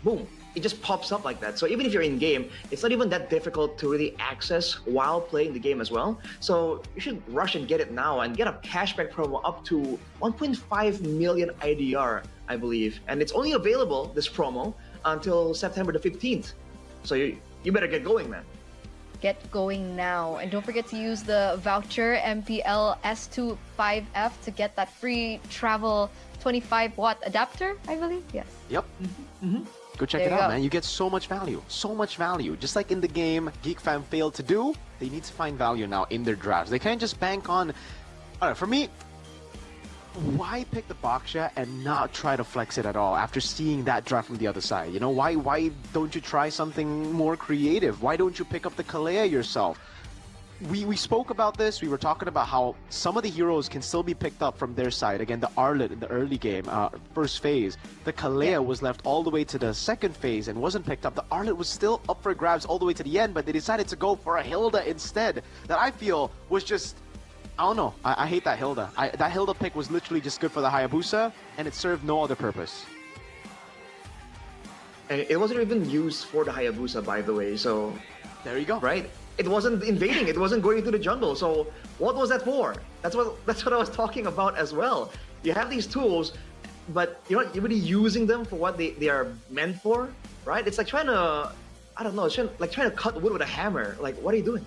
S3: boom, it just pops up like that. So even if you're in game, it's not even that difficult to really access while playing the game as well. So you should rush and get it now and get a cashback promo up to 1.5 million IDR, I believe. And it's only available, this promo, until September the 15th. So you better get going, man.
S1: Get going now. And don't forget to use the voucher MPL S25F to get that free travel 25-watt adapter, I believe. Yes.
S2: Yep. Go check it out, man. You get so much value. So much value. Just like in the game GEEK Fam failed to do, they need to find value now in their drafts. They can't just bank on... Alright, for me, why pick the Baksha and not try to flex it at all after seeing that draft from the other side? You know, why don't you try something more creative? Why don't you pick up the Kalea yourself? we spoke about this. We were talking about how some of the heroes can still be picked up from their side. Again, the Arlet in the early game, first phase. The Kalea was left all the way to the second phase and wasn't picked up. The Arlet was still up for grabs all the way to the end, but they decided to go for a Hilda instead. That I feel was just, I don't know. I hate that Hilda. That Hilda pick was literally just good for the Hayabusa, and it served no other purpose.
S3: And it wasn't even used for the Hayabusa, by the way, so...
S2: There you go.
S3: Right? It wasn't invading, it wasn't going into the jungle, so what was that for? That's what I was talking about as well. You have these tools, but you're not really using them for what they are meant for, right? It's like trying to, I don't know, it's like trying to cut wood with a hammer. Like, what are you doing?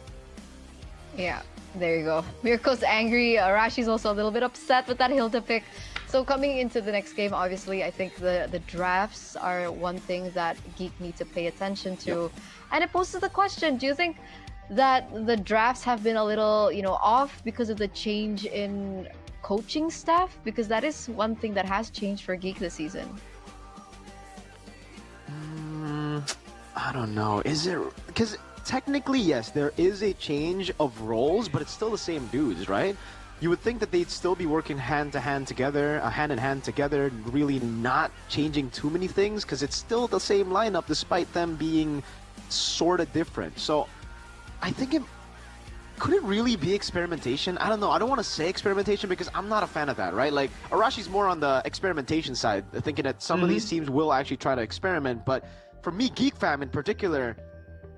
S1: Yeah, there you go. Mirko's angry. Rashi's also a little bit upset with that Hilda pick. So coming into the next game, obviously, I think the drafts are one thing that GEEK need to pay attention to. Yep. And it poses the question, do you think that the drafts have been a little, off because of the change in coaching staff? Because that is one thing that has changed for GEEK this season.
S2: I don't know. Is it... Because technically, yes, there is a change of roles, but it's still the same dudes, right? You would think that they'd still be working hand in hand together, really not changing too many things, because it's still the same lineup despite them being sort of different. So I think could it really be experimentation? I don't know. I don't want to say experimentation because I'm not a fan of that, right? Like, Arashi's more on the experimentation side, thinking that some of these teams will actually try to experiment. But for me, GEEK Fam in particular,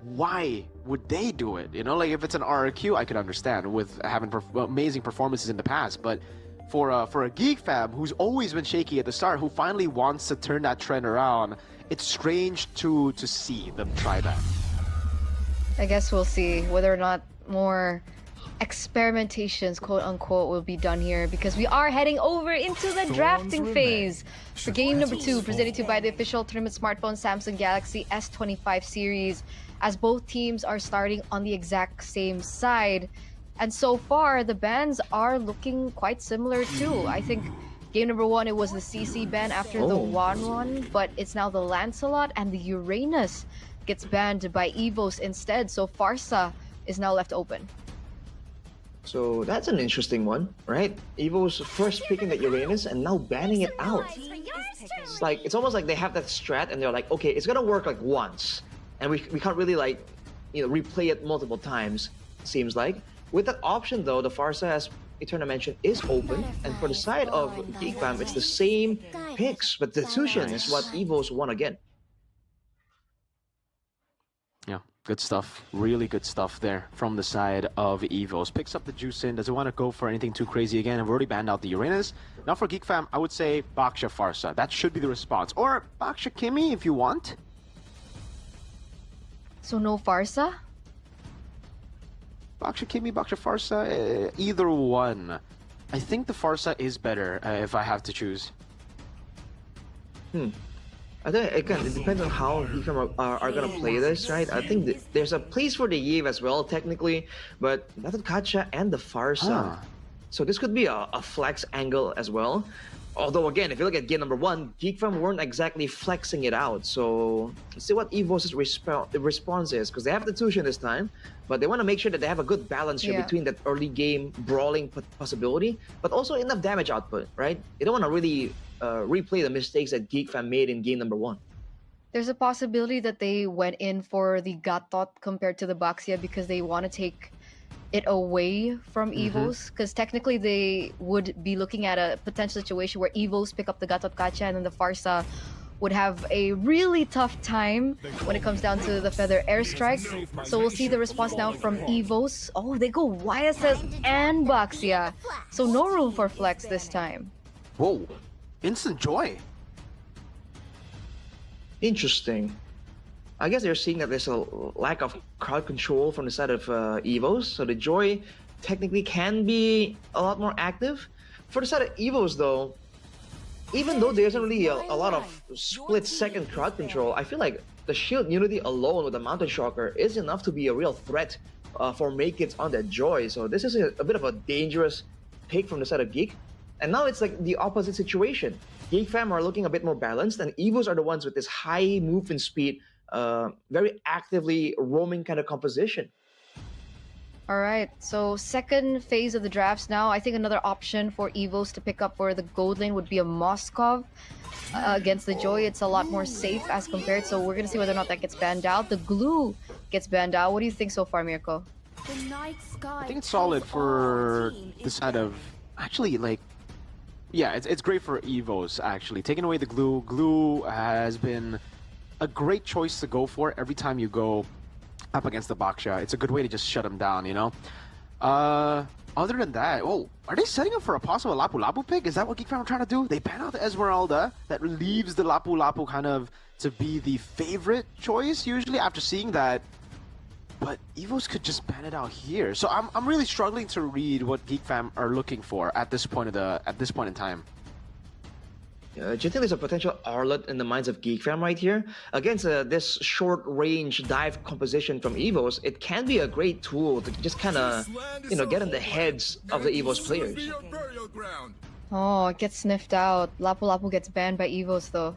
S2: why would they do it? Like if it's an RRQ, I could understand with having amazing performances in the past. But for a GEEK Fam who's always been shaky at the start, who finally wants to turn that trend around, it's strange to see them try that.
S1: I guess we'll see whether or not more experimentations, quote unquote, will be done here, because we are heading over into the drafting phase for game number 2, presented to you by the official tournament smartphone Samsung Galaxy S25 series, as both teams are starting on the exact same side. And so far, the bans are looking quite similar too. I think game number 1, it was the CC ban after the Wanwan, but it's now the Lancelot, and the Uranus gets banned by EVOS instead. So Farsa is now left open.
S3: So that's an interesting one, right? EVOS first picking the Uranus and now banning it out. It's almost like they have that strat and they're like, okay, it's gonna work like once, and we can't really replay it multiple times, seems like. With that option though, the Farsa, as Eterna mentioned, is open, and for the side of GEEK Fam, it's the same picks, but the Tushin is what EVOS won again.
S2: Yeah, good stuff. Really good stuff there from the side of EVOS. Picks up the Juicin, doesn't want to go for anything too crazy again. I've already banned out the Uranus. Now for GEEK Fam, I would say Baksha Farsa. That should be the response. Or Baksha Kimi if you want.
S1: So no Farsa?
S2: Baksha Kimi, Baksha Farsa, either one. I think the Farsa is better if I have to choose.
S3: I think, again, it depends on how GEEK Fam are going to play this, right? I think there's a place for the Yave as well, technically, but not the Kacha and the Farsa. So this could be a flex angle as well. Although, again, if you look at game number 1, GEEK Fam weren't exactly flexing it out. So let's see what EVOS' response is, because they have the Tushin this time, but they want to make sure that they have a good balance here between that early game brawling possibility, but also enough damage output, right? They don't want to really replay the mistakes that GEEK Fam made in game number 1.
S1: There's a possibility that they went in for the Gatot compared to the Baxia because they want to take it away from EVOS, because technically they would be looking at a potential situation where EVOS pick up the Gatot Kacha and then the Farsa would have a really tough time when it comes down to the Feather Airstrike. So we'll see the response now from EVOS. Oh, they go YSS and Baxia. So no room for flex this time.
S2: Whoa, instant joy.
S3: Interesting. I guess they're seeing that there's a lack of crowd control from the side of EVOS, so the Joy technically can be a lot more active. For the side of EVOS though, even though there isn't really a lot of split-second crowd control, I feel like the Shield Unity alone with the Mountain Shocker is enough to be a real threat for Make-Its on that Joy. So this is a bit of a dangerous pick from the side of GEEK. And now it's like the opposite situation. GEEK Fam are looking a bit more balanced, and EVOS are the ones with this high movement speed, very actively roaming kind of composition.
S1: All right, so second phase of the drafts now. I think another option for EVOS to pick up for the gold lane would be a Moskov against the Joy. It's a lot more safe as compared, so we're going to see whether or not that gets banned out. The glue gets banned out. What do you think so far, Mirko?
S2: I think it's solid for the side of... Actually, like... Yeah, it's great for EVOS, actually. Taking away the glue. Glue has been a great choice to go for every time you go up against the Baksha. It's a good way to just shut him down, you know? Other than that, are they setting up for a possible Lapu Lapu pick? Is that what GEEK Fam are trying to do? They ban out the Esmeralda. That leaves the Lapu Lapu kind of to be the favorite choice, usually, after seeing that. But EVOS could just ban it out here. So I'm really struggling to read what GEEK Fam are looking for at this point in time.
S3: Do you think there's a potential Arlet in the minds of GEEK Fam right here? Against this short-range dive composition from EVOS, it can be a great tool to just kind of, get in the heads of the EVOS players.
S1: Oh, it gets sniffed out. Lapu Lapu gets banned by EVOS though.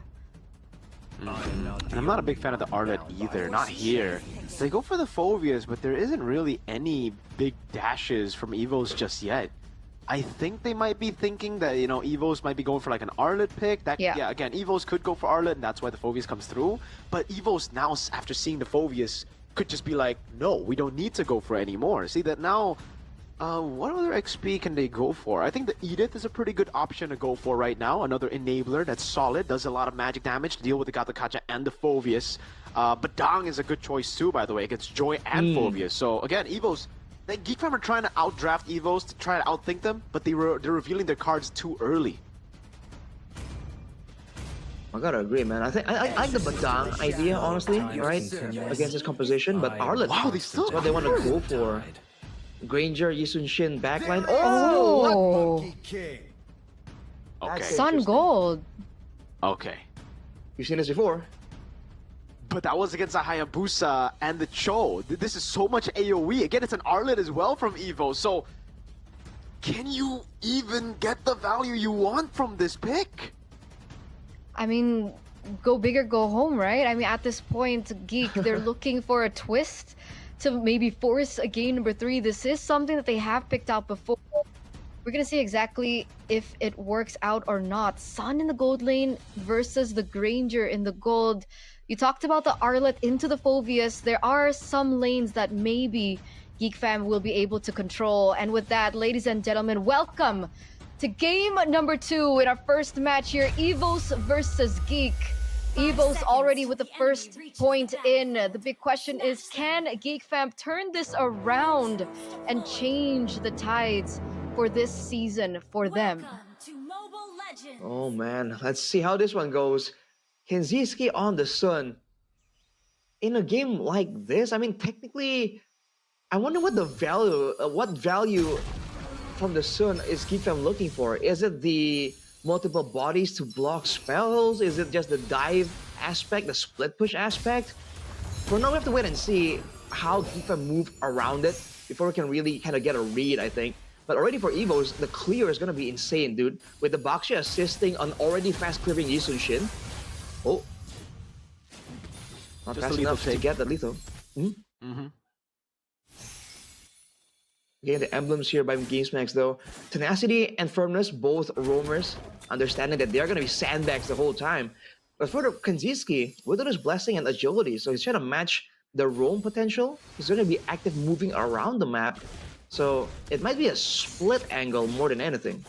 S2: And I'm not a big fan of the Arlet either, not here. They go for the Phobias, but there isn't really any big dashes from EVOS just yet. I think they might be thinking that, EVOS might be going for like an Arlet pick. Yeah, again, EVOS could go for Arlet, and that's why the Phobias comes through. But EVOS now, after seeing the Phobias, could just be like, no, we don't need to go for any more. See that now, what other XP can they go for? I think the Edith is a pretty good option to go for right now. Another enabler that's solid, does a lot of magic damage to deal with the Gatakacha and the Phobias. But Dong is a good choice too, by the way, against Joy and Phobias. So again, EVOS, GEEK Fam are trying to outdraft EVOS to try to outthink them, but they're revealing their cards too early.
S3: I gotta agree, man. I like the Badang idea, honestly, right? Against this composition, but Arlet,
S2: wow, that's
S3: what they want to go for. Granger, Yisun Shin backline. Oh!
S2: Okay.
S1: Sun Gold.
S2: Okay.
S3: You've seen this before.
S2: But that was against the Hayabusa and the Cho. This is so much AoE. Again, it's an Arlet as well from Evo. So, can you even get the value you want from this pick?
S1: I mean, go big or go home, right? I mean, at this point, GEEK, they're looking for a twist to maybe force a game number 3. This is something that they have picked out before. We're going to see exactly if it works out or not. Sun in the gold lane versus the Granger in the gold. You talked about the Arlet into the Phobias. There are some lanes that maybe GEEK Fam will be able to control. And with that, ladies and gentlemen, welcome to game number 2 in our first match here. EVOS versus GEEK. EVOS already with the first point in. The big question is, can GEEK Fam turn this around and change the tides for this season for them?
S3: Oh man, let's see how this one goes. Kenziski on the Sun. In a game like this, I mean, technically, I wonder what the value from the Sun is GEEK Fam looking for. Is it the multiple bodies to block spells? Is it just the dive aspect, the split push aspect? For now, we have to wait and see how GEEK Fam move around it before we can really kind of get a read, I think. But already for EVOS, the clear is going to be insane, dude. With the Baksha assisting on already fast-clearing Yisun Shin. Oh. Not fast enough to get the lethal. Getting the emblems here by GameSmax though. Tenacity and Firmness, both roamers, understanding that they're going to be sandbags the whole time. But for the Kanziski, Widow's Blessing and Agility, so he's trying to match the roam potential. He's going to be active moving around the map. So it might be a split angle more than anything.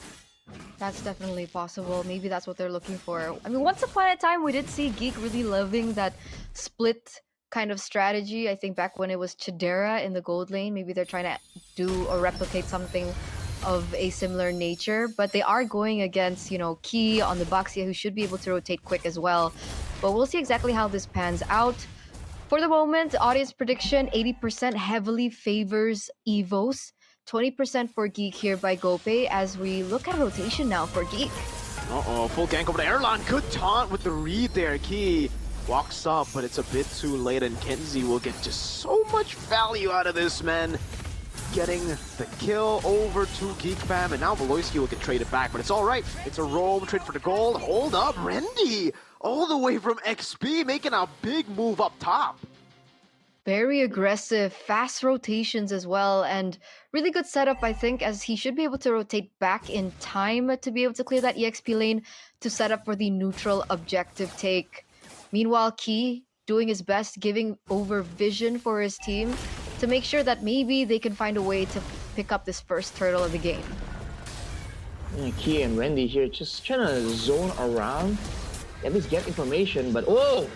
S1: That's definitely possible. Maybe that's what they're looking for. I mean, once upon a time, we did see GEEK really loving that split kind of strategy. I think back when it was Chidera in the gold lane, maybe they're trying to do or replicate something of a similar nature. But they are going against, Key on the Baxia, who should be able to rotate quick as well. But we'll see exactly how this pans out. For the moment, audience prediction, 80% heavily favors EVOS. 20% for GEEK here by Gope as we look at rotation now for GEEK.
S2: Uh-oh, full gank over to Erlan. Good taunt with the read there. Key walks up, but it's a bit too late, and Kenzie will get just so much value out of this, man. Getting the kill over to GEEK Fam, and now Voloisky will get traded back, but it's all right. It's a roam, trade for the gold. Hold up, Rendy, all the way from XP, making a big move up top.
S1: Very aggressive, fast rotations as well, and really good setup, I think, as he should be able to rotate back in time to be able to clear that EXP lane to set up for the neutral objective take. Meanwhile, Key doing his best, giving over vision for his team to make sure that maybe they can find a way to pick up this first turtle of the game.
S5: Yeah, Key and Randy here just trying to zone around, at least get information, but oh!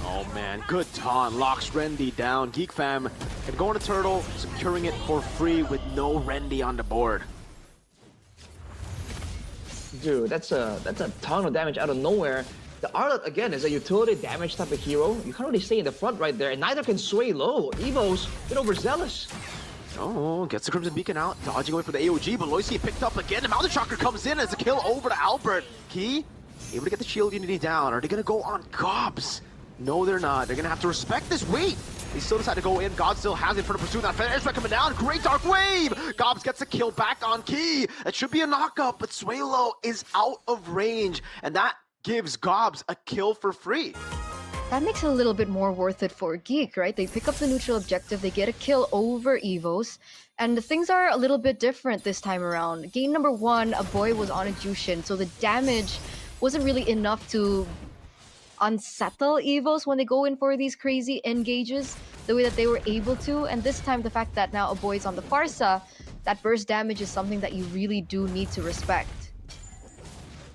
S2: Oh man, good taunt, locks Randy down. GEEK fam and going to turtle, securing it for free with no Randy on the board.
S5: Dude, that's a ton of damage out of nowhere. The Arlet, again, is a utility damage type of hero. You can't really stay in the front right there, and neither can Sway Low. EVOS, a bit overzealous.
S2: Oh, gets the Crimson Beacon out, dodging away from the AOG, but Loisy picked up again. The Mountain Shocker comes in as a kill over to Albert. Key, able to get the shield unity down. Are they going to go on Gobs? No, they're not. They're going to have to respect this wait. They still decide to go in. God still has it for the pursuit. That Airstrike coming down. Great Dark Wave. Gobs gets a kill back on Key. That should be a knockup, but Swaylo is out of range, and that gives Gobs a kill for free.
S1: That makes it a little bit more worth it for GEEK, right? They pick up the neutral objective, they get a kill over EVOS, and things are a little bit different this time around. Game number 1, a boy was on a Jushin, so the damage wasn't really enough to unsettle EVOS when they go in for these crazy engages the way that they were able to. And this time, the fact that now a boy is on the Farsa, that burst damage is something that you really do need to respect.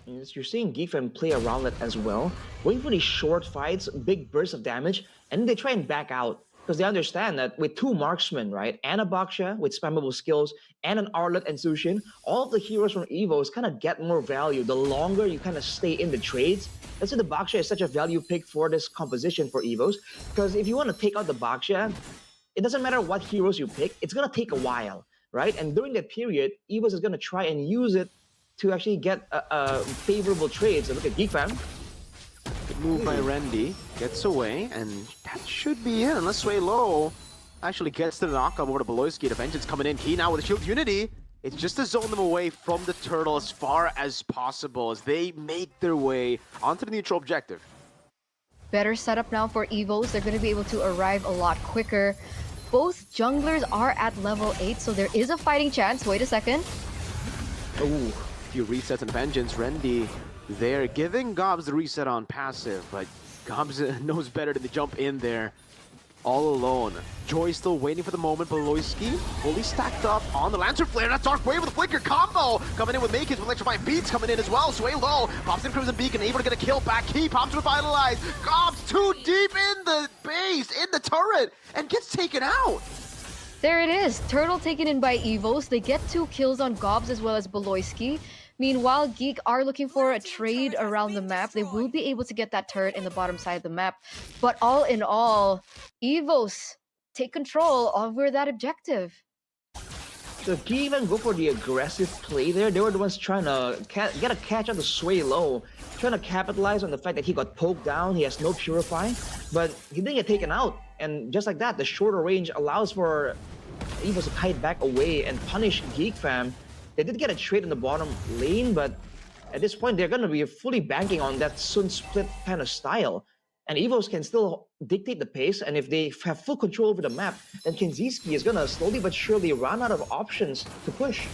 S5: You're seeing GEEK fam play around that as well, waiting for these short fights, big bursts of damage, and they try and back out because they understand that with 2 marksmen, right, and a Baksha with spammable skills, and an Arlet and Sushin, all of the heroes from EVOS kind of get more value the longer you kind of stay in the trades. That's why the Baksha is such a value pick for this composition for EVOS, because if you want to take out the Baksha, it doesn't matter what heroes you pick, it's going to take a while, right? And during that period, EVOS is going to try and use it to actually get a favorable trade. So look at GEEK fam.
S2: Good move by Randy. Gets away, and that should be it. Unless Sway Low actually gets to the knockup over to Beloyski. The Vengeance coming in. Key now with a Shield Unity. It's just to zone them away from the turtle as far as possible as they make their way onto the neutral objective.
S1: Better setup now for EVOS. They're going to be able to arrive a lot quicker. Both junglers are at level 8, so there is a fighting chance. Wait a second.
S2: Ooh. Few resets and Vengeance. Randy there giving Gobs the reset on passive, but Gobs knows better than to jump in there all alone. Joy still waiting for the moment. Beloyski fully stacked up on the Lancer Flare. That Dark Wave with a Flicker combo coming in with Makins with Electrifying Beats coming in as well. Sway Low pops in Crimson Beacon, able to get a kill back. Key pops Revitalize. Gobs too deep in the base, in the turret, and gets taken out.
S1: There it is. Turtle taken in by EVOS. They get 2 kills on Gobs as well as Beloyski. Meanwhile, GEEK are looking for a trade around the map. They will be able to get that turret in the bottom side of the map. But all in all, EVOS take control over that objective.
S5: So GEEK even go for the aggressive play there. They were the ones trying to get a catch on the Sway Low, trying to capitalize on the fact that he got poked down. He has no Purify, but he didn't get taken out. And just like that, the shorter range allows for EVOS to kite back away and punish GEEK fam. They did get a trade in the bottom lane, but at this point, they're going to be fully banking on that Sun Split kind of style. And EVOS can still dictate the pace, and if they have full control over the map, then Kinziski is going to slowly but surely run out of options to push.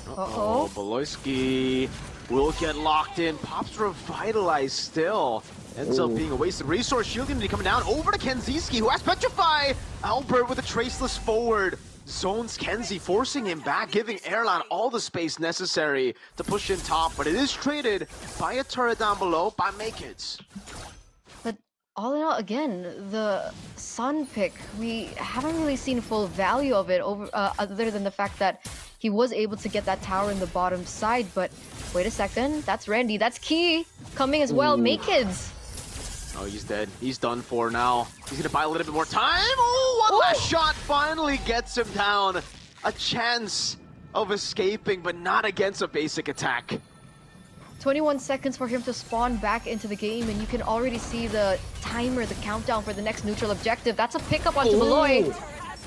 S2: Uh-oh. Beloyski will get locked in. Pops Revitalize still. Ends up being a wasted resource. Shield Unity coming down over to Kinziski, who has Petrify. Albert with a Traceless forward. Zones Kenzie, forcing him back, giving Airline all the space necessary to push in top, but it is traded by a turret down below by Makins.
S1: But all in all, again, the Sun pick, we haven't really seen full value of it over other than the fact that he was able to get that tower in the bottom side. But wait a second, that's Randy, that's Key coming as well. Makins.
S2: Oh, he's dead. He's done for now. He's gonna buy a little bit more time. Oh, one last shot finally gets him down. A chance of escaping, but not against a basic attack.
S1: 21 seconds for him to spawn back into the game, and you can already see the timer, the countdown for the next neutral objective. That's a pickup onto Beloy.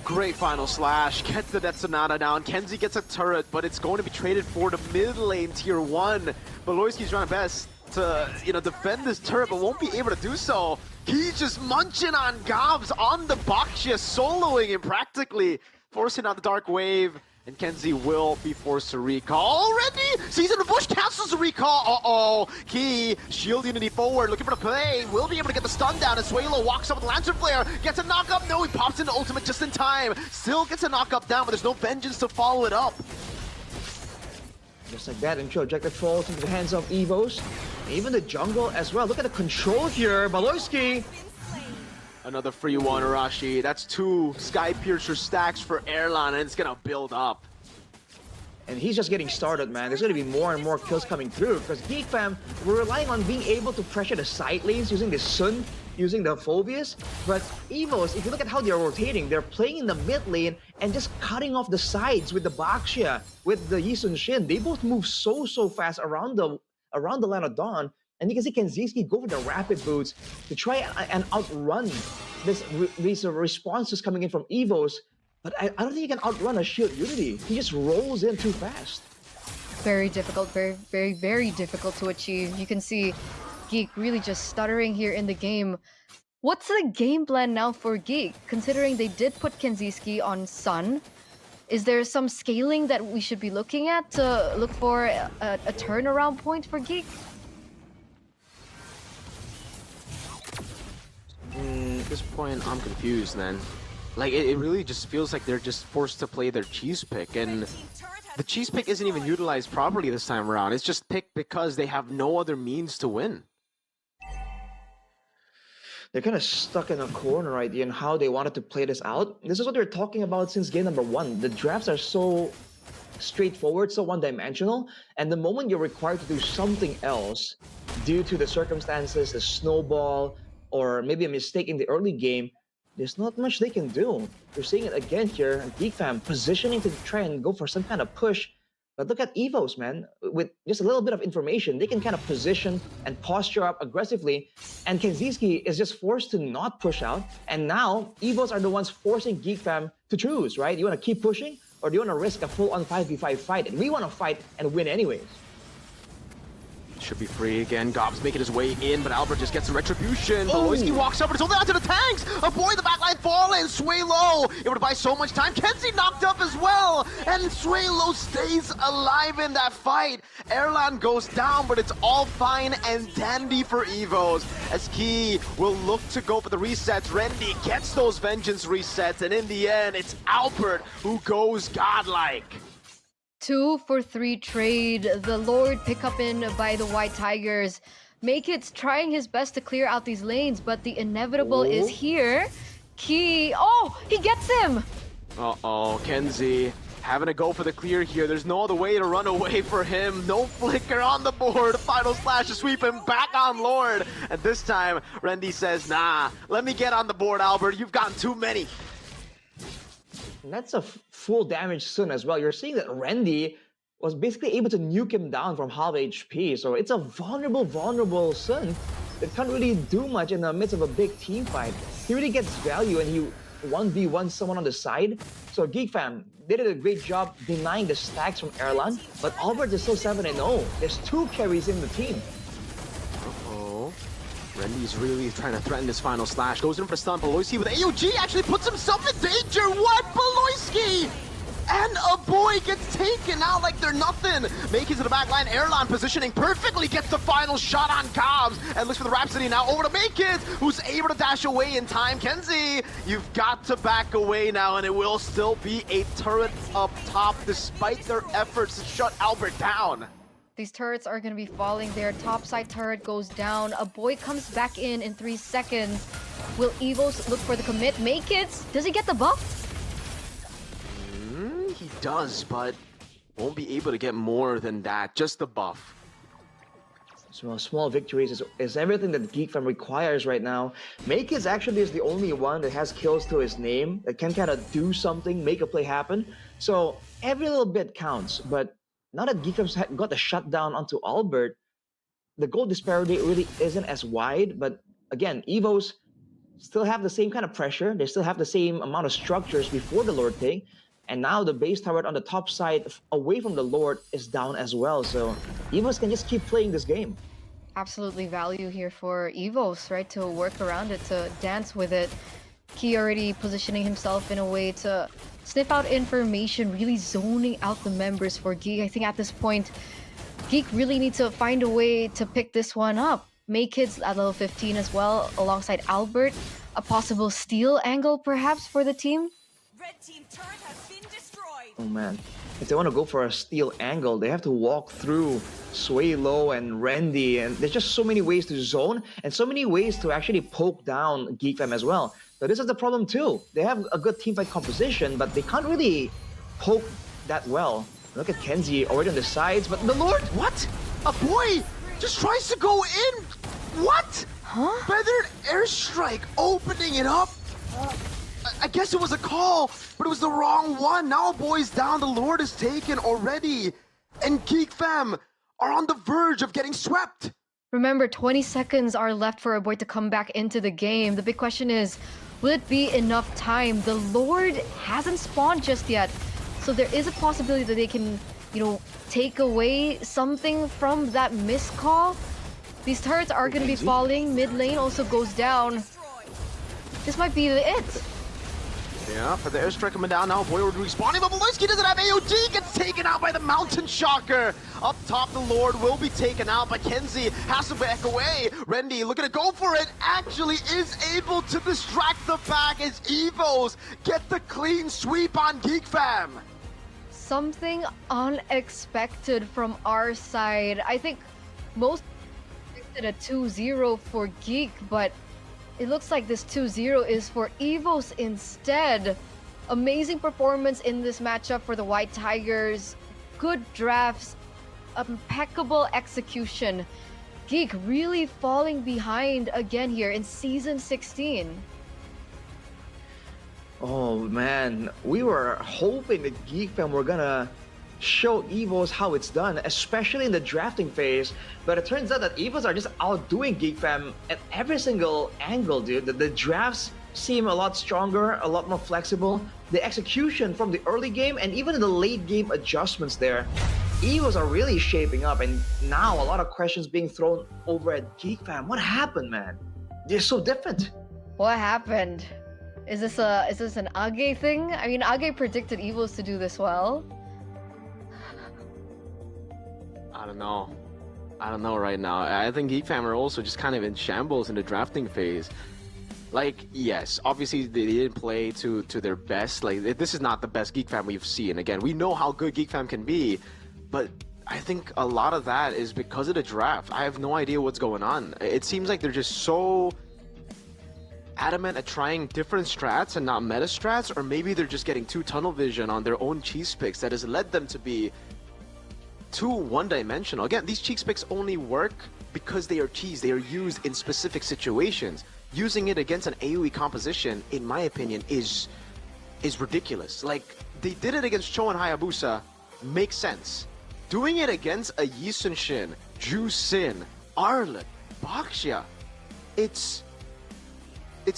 S2: Great final slash. Gets the Death Sonata down. Kenzie gets a turret, but it's going to be traded for the mid lane tier 1. Beloyski's trying best to defend this turret, but won't be able to do so. He's just munching on gobs on the Bakshia, soloing him practically, forcing out the Dark Wave, and Kenzie will be forced to recall. Already, Season of Bush cancels the recall. Uh-oh, Key, shield unity forward, looking for the play, will be able to get the stun down, and Suelo walks up with the Lantern Flare, gets a knock up, no, he pops into ultimate just in time, still gets a knock up down, but there's no vengeance to follow it up.
S5: Just like that, intro objective falls into the hands of EVOS. Even the jungle as well. Look at the control here, Baloyski.
S2: Another free one, Arashi. That's 2 Sky Piercer stacks for Erlan, and it's gonna build up.
S5: And he's just getting started, man. There's gonna be more and more kills coming through because GEEK fam, we're relying on being able to pressure the side lanes using the Sun, using the Phobius. But EVOS, if you look at how they're rotating, they're playing in the mid lane and just cutting off the sides with the Bakshia, with the Yisun Shin. They both move so fast around the Land of Dawn. And you can see Kenziski go for the rapid boots to try and outrun these responses coming in from EVOS. But I don't think he can outrun a shield unity. He just rolls in too fast.
S1: Very difficult, very difficult to achieve. You can see GEEK really just stuttering here in the game. What's the game plan now for GEEK, considering they did put Kenziski on Sun? Is there some scaling that we should be looking at to look for a turnaround point for GEEK?
S2: At this point, I'm confused, man. Like, it really just feels like they're just forced to play their cheese pick, and the cheese pick isn't even utilized properly this time around. It's just picked because they have no other means to win.
S5: They're kind of stuck in a corner idea on how they wanted to play this out. This is what they're talking about since game number 1. The drafts are so straightforward, so one-dimensional, and the moment you're required to do something else due to the circumstances, the snowball, or maybe a mistake in the early game, there's not much they can do. You're seeing it again here, GEEK fam positioning to try and go for some kind of push. But look at EVOS, man. With just a little bit of information, they can kind of position and posture up aggressively. And Kenziski is just forced to not push out. And now, EVOS are the ones forcing GEEK fam to choose, right? You want to keep pushing, or do you want to risk a full-on 5v5 fight? And we want to fight and win anyways.
S2: Should be free again. Gob's making his way in, but Albert just gets some retribution. Baloyski walks up, but it's only out to the tanks. Avoid the backline falling. Suelo able to buy so much time. Kenzie knocked up as well, and Suelo stays alive in that fight. Erlan goes down, but it's all fine and dandy for EVOS, as Key will look to go for the resets. Rendy gets those vengeance resets, and in the end, it's Albert who goes godlike.
S1: 2 for 3 trade. The Lord pick up in by the White Tigers. Makeit's trying his best to clear out these lanes, but the inevitable is here. Key, he gets him!
S2: Uh-oh, Kenzie having to go for the clear here. There's no other way to run away for him. No flicker on the board. Final slash to sweep him back on Lord. And this time, Rendy says, nah, let me get on the board, Albert. You've gotten too many.
S5: And that's a full damage Sun as well. You're seeing that Rendy was basically able to nuke him down from half HP. So it's a vulnerable Sun that can't really do much in the midst of a big team fight. He really gets value and he 1v1 someone on the side. So GEEK fam, they did a great job denying the stacks from Erlan, but Albert is still 7-0. There's 2 carries in the team.
S2: Rendy's really trying to threaten this final slash. Goes in for stun. Baloyski with AOG actually puts himself in danger. What? Baloyski! And a boy gets taken out like they're nothing. Making to the back line. Erlan positioning perfectly. Gets the final shot on Cobbs. And looks for the Rhapsody now. Over to Makit, who's able to dash away in time. Kenzie, you've got to back away now. And it will still be a turret up top despite their efforts to shut Albert down.
S1: These turrets are going to be falling there. Top side turret goes down. A boy comes back in 3 seconds. Will EVOS look for the commit? Make it? Does he get the buff?
S2: He does, but won't be able to get more than that. Just the buff.
S5: So small victories is everything that GEEK fam requires right now. Makit actually is the only one that has kills to his name, that can kind of do something, make a play happen. So every little bit counts, but now that GEEK fam's got the shutdown onto Albert, the goal disparity really isn't as wide. But again, EVOS still have the same kind of pressure. They still have the same amount of structures before the Lord take. And now the base turret on the top side away from the Lord is down as well. So EVOS can just keep playing this game.
S1: absolutely value here for EVOS, right? To work around it, to dance with it. Key already positioning himself in a way to sniff out information, really zoning out the members for GEEK. I think at this point, GEEK really needs to find a way to pick this one up. May Kids at level 15 as well, alongside Albert. A possible steal angle, perhaps, for the team?
S6: Red team turret has been destroyed.
S5: Oh man, if they want to go for a steal angle, they have to walk through Sway Low and Randy, and there's just so many ways to zone and so many ways to actually poke down GEEK Fam as well. So this is the problem too. They have a good teamfight composition, but they can't really poke that well. Look at Kenzie already on the sides, but the Lord,
S2: what? A boy just tries to go in. What?
S1: Huh?
S2: Feathered airstrike, opening it up. I guess it was a call, but it was the wrong one. Now a boy's down, the Lord is taken already. And GEEK Fam are on the verge of getting swept.
S1: Remember, 20 seconds are left for a boy to come back into the game. The big question is, will it be enough time? The Lord hasn't spawned just yet. So there is a possibility that they can, take away something from that missed call. These turrets are going to be falling. Mid lane also goes down. This might be it.
S2: Yeah, for the airstrike coming down now, Boy would respawning, but Malinski doesn't have AOG, gets taken out by the Mountain Shocker. Up top, the Lord will be taken out, but Kenzie has to back away. Randy looking to go for it, actually is able to distract the back as EVOS get the clean sweep on GEEK Fam.
S1: Something unexpected from our side. I think most expected a 2-0 for GEEK, but it looks like this 2-0 is for EVOS instead. Amazing performance in this matchup for the White Tigers. Good drafts, impeccable execution. GEEK really falling behind again here in Season 16.
S5: Oh man, we were hoping that GEEK Fam were gonna show EVOS how it's done, especially in the drafting phase, but it turns out that EVOS are just outdoing GEEK Fam at every single angle, dude. The drafts seem a lot stronger, a lot more flexible. The execution from the early game and even the late game adjustments there, EVOS are really shaping up, and now a lot of questions being thrown over at GEEK Fam. What happened, man? They're so different.
S1: What happened? Is this an Age thing? I mean, Age predicted EVOS to do this well.
S2: I don't know right now. I think GEEK Fam are also just kind of in shambles in the drafting phase. Like, yes, obviously they didn't play to their best. Like, this is not the best GEEK Fam we've seen. Again, we know how good GEEK Fam can be, but I think a lot of that is because of the draft. I have no idea what's going on. It seems like they're just so adamant at trying different strats and not meta strats, or maybe they're just getting too tunnel vision on their own cheese picks that has led them to be too one-dimensional. Again, these cheese picks only work because they are cheese. They are used in specific situations. Using it against an AoE composition, in my opinion, is ridiculous. Like, they did it against Cho and Hayabusa, makes sense. Doing it against a Yi Sun-shin, Ju Sin, Arlet, Baxia, it's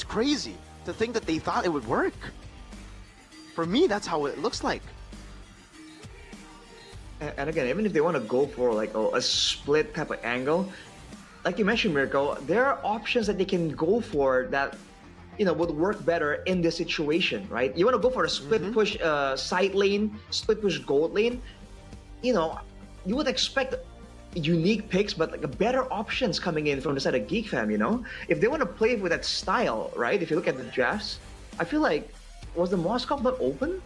S2: crazy to think that they thought it would work. For me, that's how it looks like.
S5: And again, even if they want to go for like a split type of angle, like you mentioned, Mirko, there are options that they can go for that, would work better in this situation, right? You want to go for a split push side lane, split push gold lane, you would expect unique picks, but like better options coming in from the side of GEEK Fam, If they want to play with that style, right? If you look at the drafts, I feel like, was the Moskov not open?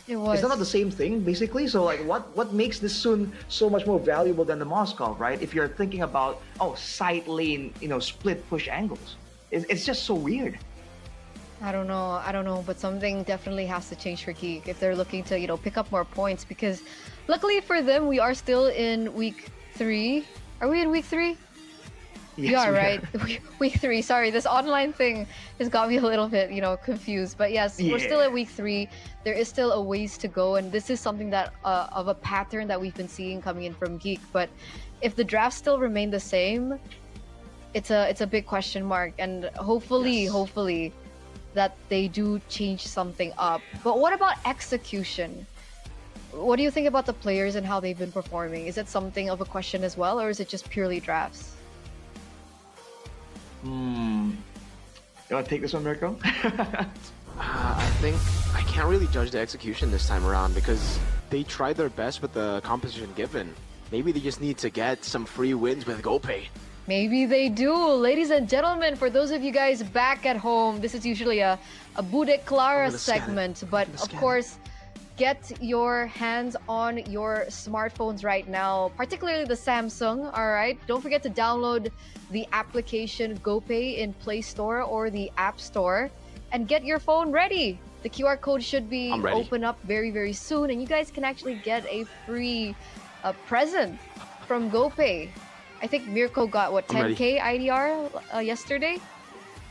S1: It was.
S5: It's not the same thing, basically. So, like, what makes this Sun so much more valuable than the Moskov, right? If you're thinking about, side lane, split push angles. It's just so weird.
S1: I don't know, but something definitely has to change for GEEK if they're looking to, pick up more points, because luckily for them, we are still in week 3. Are we in week 3?
S5: Yes,
S1: you are, right? Week 3. Sorry, this online thing has got me a little bit, confused. But yes, we're still at week 3. There is still a ways to go, and this is something that of a pattern that we've been seeing coming in from GEEK. But if the drafts still remain the same, it's a big question mark, and hopefully that they do change something up. But what about execution? What do you think about the players and how they've been performing? Is it something of a question as well, or is it just purely drafts?
S3: You want to take this one, Mirko?
S2: I think I can't really judge the execution this time around because they tried their best with the composition given. Maybe they just need to get some free wins with GoPay.
S1: Maybe they do. Ladies and gentlemen, for those of you guys back at home, this is usually a Bude Clara segment, but of course, get your hands on your smartphones right now, particularly the Samsung, all right? Don't forget to download the application GoPay in Play Store or the App Store and get your phone ready. The QR code should be open up very, very soon, and you guys can actually get a free present from GoPay. I think Mirko got, what, 10K IDR yesterday?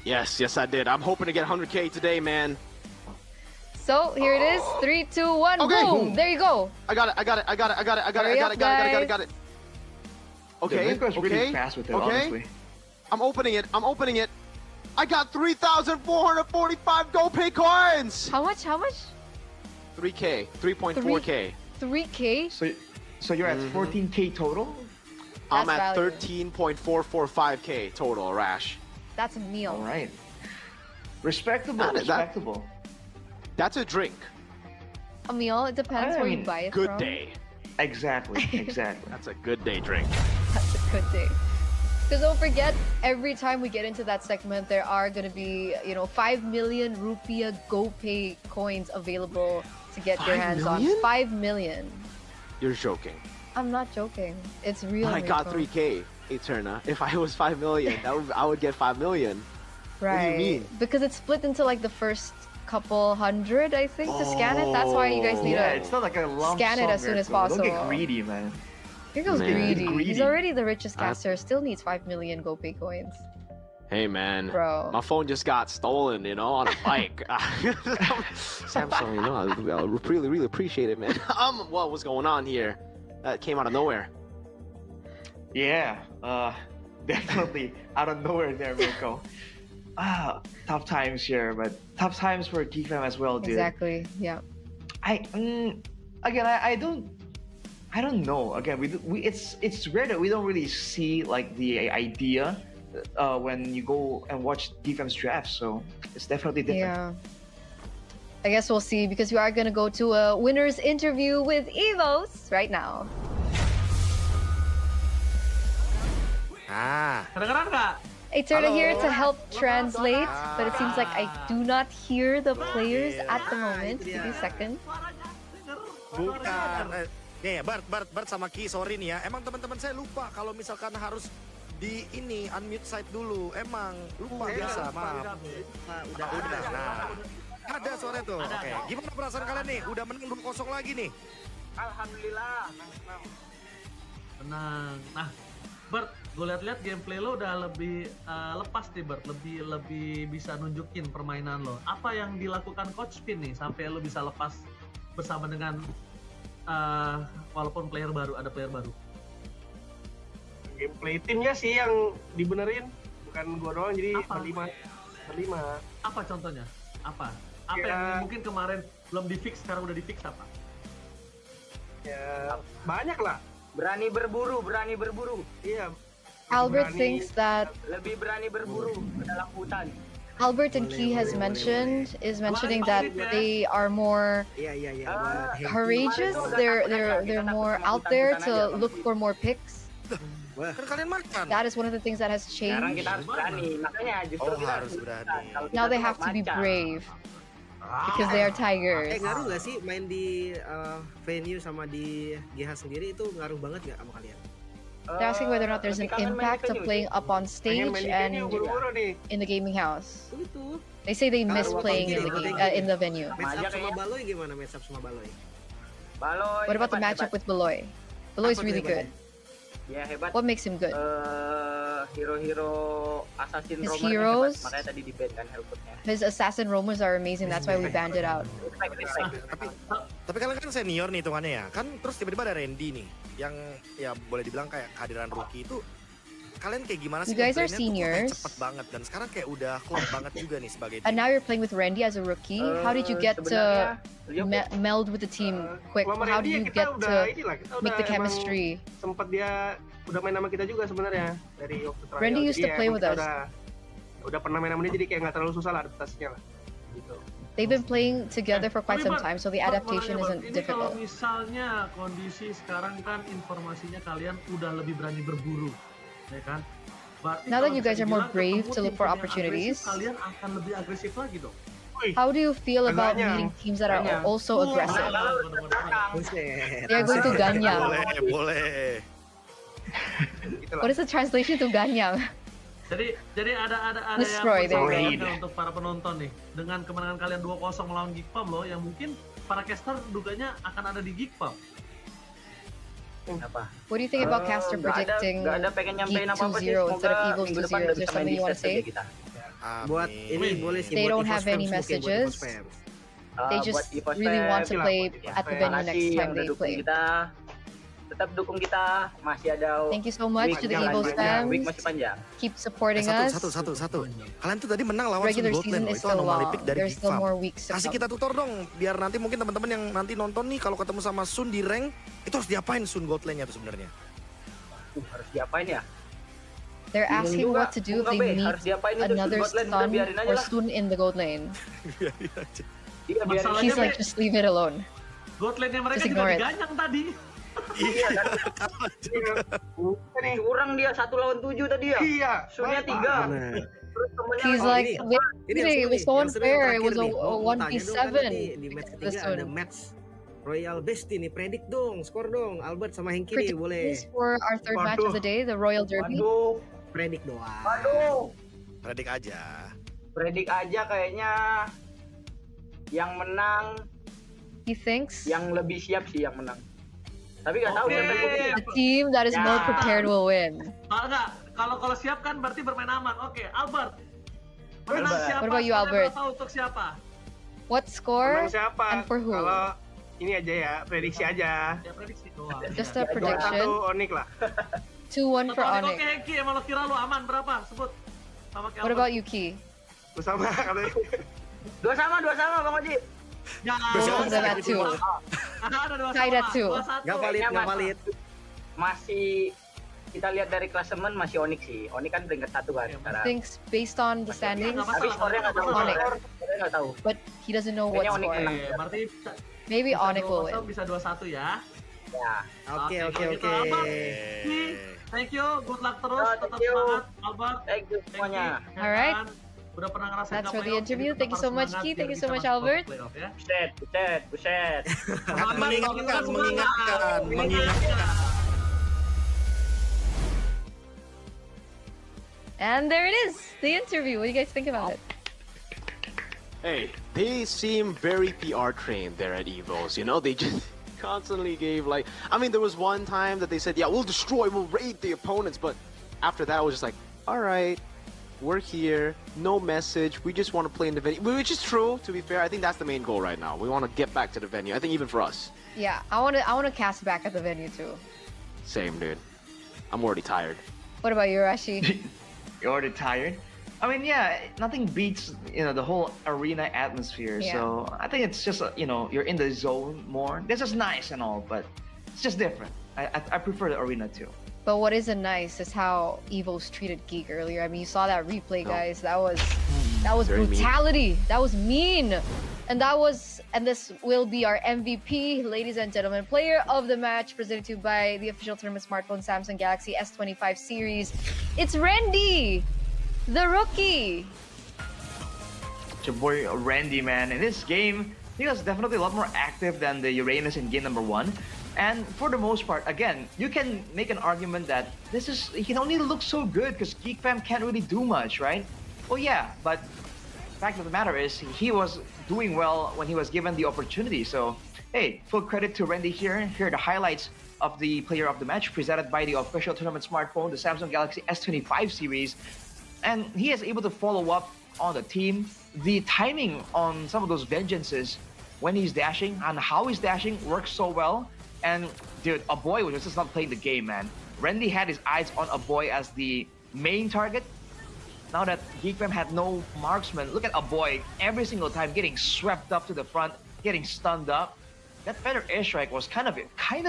S2: Yes, I did. I'm hoping to get 100K today, man.
S1: So here it is, 3, 2, 1,
S2: okay.
S1: Boom! There you go.
S2: I got it. Okay,
S3: Mirko's really fast with it, honestly.
S2: I'm opening it. I got 3,445 GoPay coins.
S1: How much?
S2: 3K, 3.4K.
S1: 3K?
S3: So you're at 14K total?
S2: I'm at 13.445K total, Rash.
S1: That's a meal.
S3: All right. Respectable.
S2: That's a drink.
S1: A meal, it depends where you buy it from.
S2: Good day.
S3: Exactly.
S2: That's a good day drink.
S1: That's a good day. Because don't forget, every time we get into that segment, there are going to be, 5 million rupiah GoPay coins available to get your hands on. 5 million.
S2: You're joking.
S1: I'm not joking. It's real.
S2: I got 3K, Eterna. If I was 5 million, I would get 5 million.
S1: Right.
S2: What do you mean?
S1: Because it's split into like the first couple hundred, I think, to scan it. That's why you guys need to
S3: it's not like a lump
S1: scan it as soon as possible.
S3: Don't get greedy, man.
S1: Here goes greedy. He's already the richest caster. Still needs 5 million GoPay coins.
S2: Hey man,
S1: bro,
S2: my phone just got stolen, on a bike. Samsung, I really appreciate it, man. What was going on here? That came out of nowhere.
S3: Yeah, definitely out of nowhere there, Mirko. Tough times here, but tough times for GEEK fam as well, dude.
S1: Exactly. Yeah.
S3: I don't know. Again, it's rare that we don't really see like the idea when you go and watch GEEK fam's drafts. So it's definitely different.
S1: Yeah. I guess we'll see because we are gonna go to a winner's interview with EVOS right now.
S7: Kedengeran nggak?
S1: Eterna here to help translate, but it seems like I do not hear the players at the moment. Give me a second.
S7: Bukan. Nih, Bart sama Ki, sorry nih ya. Emang teman-teman saya lupa kalau misalkan harus di ini unmute site dulu. Emang lupa biasa, maaf. Udah. Nah, ada suara tuh. Oke, gimana perasaan kalian nih? Udah menang 2-0 lagi nih.
S8: Alhamdulillah, menang. Nah, Bert, gue lihat-lihat gameplay lo udah lebih lepas nih, Bert. Lebih bisa nunjukin permainan lo. Apa yang dilakukan Coach Pin nih sampai lo bisa lepas bersama dengan walaupun ada player baru?
S9: Gameplay timnya sih yang dibenerin, bukan gue doang, jadi berlima.
S8: Apa contohnya? Apa yang mungkin kemarin belum di-fix, sekarang udah di-fix apa?
S9: Ya, banyak lah.
S8: Berani berburu.
S9: Iya.
S1: Albert thinks that
S8: lebih berani berburu ke dalam hutan.
S1: Albert and Key is mentioning that they are more courageous. They're more out there to look for more picks. That is one of the things that has changed. Now they have to be brave because they are tigers.
S10: Ngaruh nggak sih main di venue sama di GH sendiri itu ngaruh banget nggak sama kalian?
S1: They're asking whether or not there's an impact of playing up on stage and in the gaming house. They say they miss playing in the venue.
S10: Matchup sama Baloy gimana? Matchup sama Baloy?
S1: What about the matchup with Baloy? Baloy's really good.
S8: Ya hebat.
S1: What makes him good?
S8: Hero assassin
S1: his
S8: roamer
S1: heroes,
S8: hebat. Makanya tadi di-ban kan helpotnya.
S1: His assassin roamers are amazing. That's why we banned it out.
S7: Tapi kalian kan senior nih hitungannya ya. Kan terus tiba-tiba ada Randy nih yang ya boleh dibilang kayak kehadiran rookie itu. Kalian kayak gimana sih?
S1: You guys are seniors.
S7: Cepet banget dan sekarang kayak udah klop banget juga nih sebagai.
S1: And now you're playing with Randy as a rookie. How did you get to meld with the team quick? How do you get to make the chemistry?
S9: Sempat dia udah main sama kita juga sebenarnya dari waktu terakhir.
S1: Randy used to play with us.
S9: udah pernah main sama dia, jadi kayak nggak terlalu susah lah adaptasinya lah. Gitu.
S1: They've been playing together for quite some time, so the adaptation isn't difficult.
S8: Kalau misalnya kondisi sekarang kan informasinya kalian udah lebih berani berburu, ya kan?
S1: Now that you guys are more brave to look for opportunities,
S8: kalian akan lebih agresif lagi dong.
S1: how do you feel about meeting teams that are also aggressive? They're going to ganyang.
S7: Boleh.
S1: What is the translation to ganyang?
S8: Jadi ada
S1: Destroy,
S8: yang untuk para penonton nih, dengan kemenangan kalian 2-0 melawan GEEK loh, yang mungkin para caster duganya akan ada di GEEK.
S1: What do you think about caster predicting GEEK 2-0 instead of EVOS 2-0? Is there something you want to say?
S10: Buat ini boleh sih.
S1: They don't have any messages. They just really want to play at the venue next time they play.
S11: Tetap dukung kita, masih ada.
S1: Thank you so much to the EVOS fans.
S11: Masih panjang.
S1: Keep supporting us.
S7: Satu. Kalian tuh tadi menang lawan
S1: Regular
S7: Sun
S1: season
S7: Gold Lane,
S1: is
S7: itu
S1: still
S7: anomali
S1: long.
S7: pick dari
S1: There's still more weeks to
S7: Kasih
S1: come.
S7: kita tutor dong, biar nanti mungkin teman-teman yang nanti nonton nih kalau ketemu sama Sun di rank, itu harus diapain Sun Gold Lane-nya tuh sebenarnya?
S11: Harus diapain ya?
S1: They're asking what to do if they meet another Sun or Sun in the Gold Lane. He's like, just leave it alone.
S8: Gold Lane-nya mereka
S1: Just
S8: juga
S1: ignore it.
S8: diganyang tadi.
S11: Iya kan? Kurang dia 1 lawan 7 tadi ya?
S9: Iya.
S11: Sunnya 3.
S1: He's like, it was so unfair. It was a
S10: Di
S1: 1v7.
S10: match ketiga ada match Royal Bestie nih, predik dong, skor dong, Albert sama Hengki nih, boleh.
S1: For our third match of the day, the Royal Derby.
S10: Predik doang.
S7: Predik aja.
S11: Predik aja kayaknya yang menang.
S1: He thinks
S11: Yang lebih siap sih yang menang. Tapi nggak tahu siapa yang
S1: the team that is more prepared will win.
S8: Enggak, kalau siap kan berarti bermain aman. Oke, Albert. Menang siapa?
S1: What about you, Albert?
S8: Tahu untuk siapa?
S1: What score
S9: Menang siapa?
S1: and for who?
S9: Kalau ini aja ya, prediksi aja.
S8: Ya prediksi doang.
S1: Just a
S9: 2-1
S1: prediction.
S9: Onyx lah.
S1: 2-1 for Onyx.
S8: Oke, Hengki, emang lo kira lo aman berapa? Sebut. Sama kayak
S1: What about Yuki?
S9: Bersama katanya.
S11: Dua sama Bang Oji.
S1: Both of them at 2. Tied at 2.
S10: Gak valid.
S11: Masih kita lihat dari klasemen masih Onyx sih. Onyx kan peringkat 1 kan sekarang.
S1: Thinks based on the standings,
S11: Tapi skornya nggak tahu.
S1: Onyx.
S11: Skornya nggak tahu.
S1: But he doesn't know what
S11: Kayaknya Onyx
S1: score.
S11: menang.
S8: Berarti
S1: Maybe Onyx will win.
S8: bisa 2-1 ya.
S11: Ya.
S10: Oke.
S8: Kalau gitu, Albert. Thank you, good luck terus, tetap
S11: thank you.
S8: semangat, Albert.
S11: Thank you semuanya.
S1: Alright.
S8: Udah pernah ngerasain
S1: That's for the
S8: playoff,
S1: interview.
S8: jadi
S1: Thank you so
S8: tetap
S1: much,
S8: semangat
S1: Ki.
S8: biar
S1: Thank you
S8: bisa
S1: so much,
S8: masuk
S1: Albert.
S8: playoff, ya.
S11: Buset.
S7: mengingatkan.
S1: And there it is, the interview. What do you guys think about it?
S2: Hey, they seem very PR trained there at EVOS. You know, they just constantly gave like, I mean, there was one time that they said, yeah, we'll destroy, we'll raid the opponents. But after that, it was just like, all right, we're here, no message, we just want to play in the venue. Which is true, to be fair. I think that's the main goal right now. We want to get back to the venue. I think even for us.
S1: Yeah, I want to cast back at the venue too.
S2: Same, dude. I'm already tired.
S1: What about you, Rashi?
S3: You're already tired? I mean, yeah, nothing beats, the whole arena atmosphere.
S1: Yeah.
S3: So I think it's just, you're in the zone more. This is nice and all, but it's just different. I prefer the arena too.
S1: But what isn't nice is how EVOS treated GEEK earlier. I mean, you saw that replay, guys. That was
S2: Very
S1: brutality. That was mean. And this will be our MVP, ladies and gentlemen. Player of the match presented to you by the official tournament smartphone Samsung Galaxy S25 series. It's Randy, the rookie.
S3: It's your boy Randy, man. In this game, he was definitely a lot more active than the Uranus in game number 1. And for the most part, again, you can make an argument that he can only look so good because GEEK fam can't really do much, right? Well, yeah, but the fact of the matter is he was doing well when he was given the opportunity. So, hey, full credit to Randy here. Here are the highlights of the player of the match presented by the official tournament smartphone, the Samsung Galaxy S25 series. And he is able to follow up on the team, the timing on some of those vengeances when he's dashing and how he's dashing works so well. And dude, Aboy was just not playing the game, man. Randy had his eyes on Aboy as the main target. Now that GEEK fam had no marksman, look at Aboy every single time getting swept up to the front, getting stunned up. That feather airstrike was kind of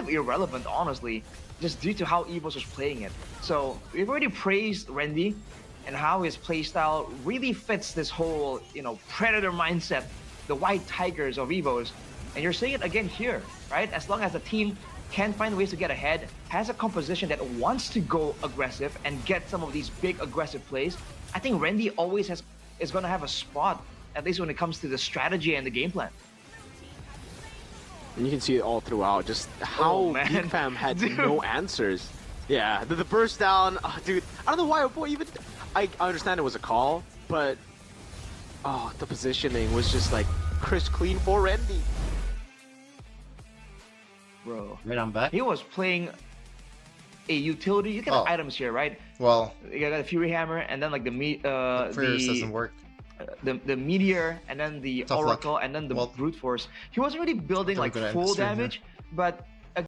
S3: irrelevant, honestly, just due to how EVOS was playing it. So we've already praised Randy, and how his playstyle really fits this whole, you know, predator mindset, the white tigers of EVOS. And you're seeing it again here, right? As long as the team can find ways to get ahead, has a composition that wants to go aggressive and get some of these big aggressive plays, I think Randy always is going to have a spot, at least when it comes to the strategy and the game plan.
S2: And you can see it all throughout, just how GEEK fam had no answers. Yeah, the burst down, dude, I don't know why even, I understand it was a call, but the positioning was just like crisp clean for Randy.
S3: Bro,
S4: right, I'm back.
S3: He was playing a utility. You get the items here, right?
S4: Well,
S3: you got the Fury Hammer, and then like the
S4: doesn't work.
S3: The Meteor, and then the Oracle, and then the Brute Force. He wasn't really building like full damage, but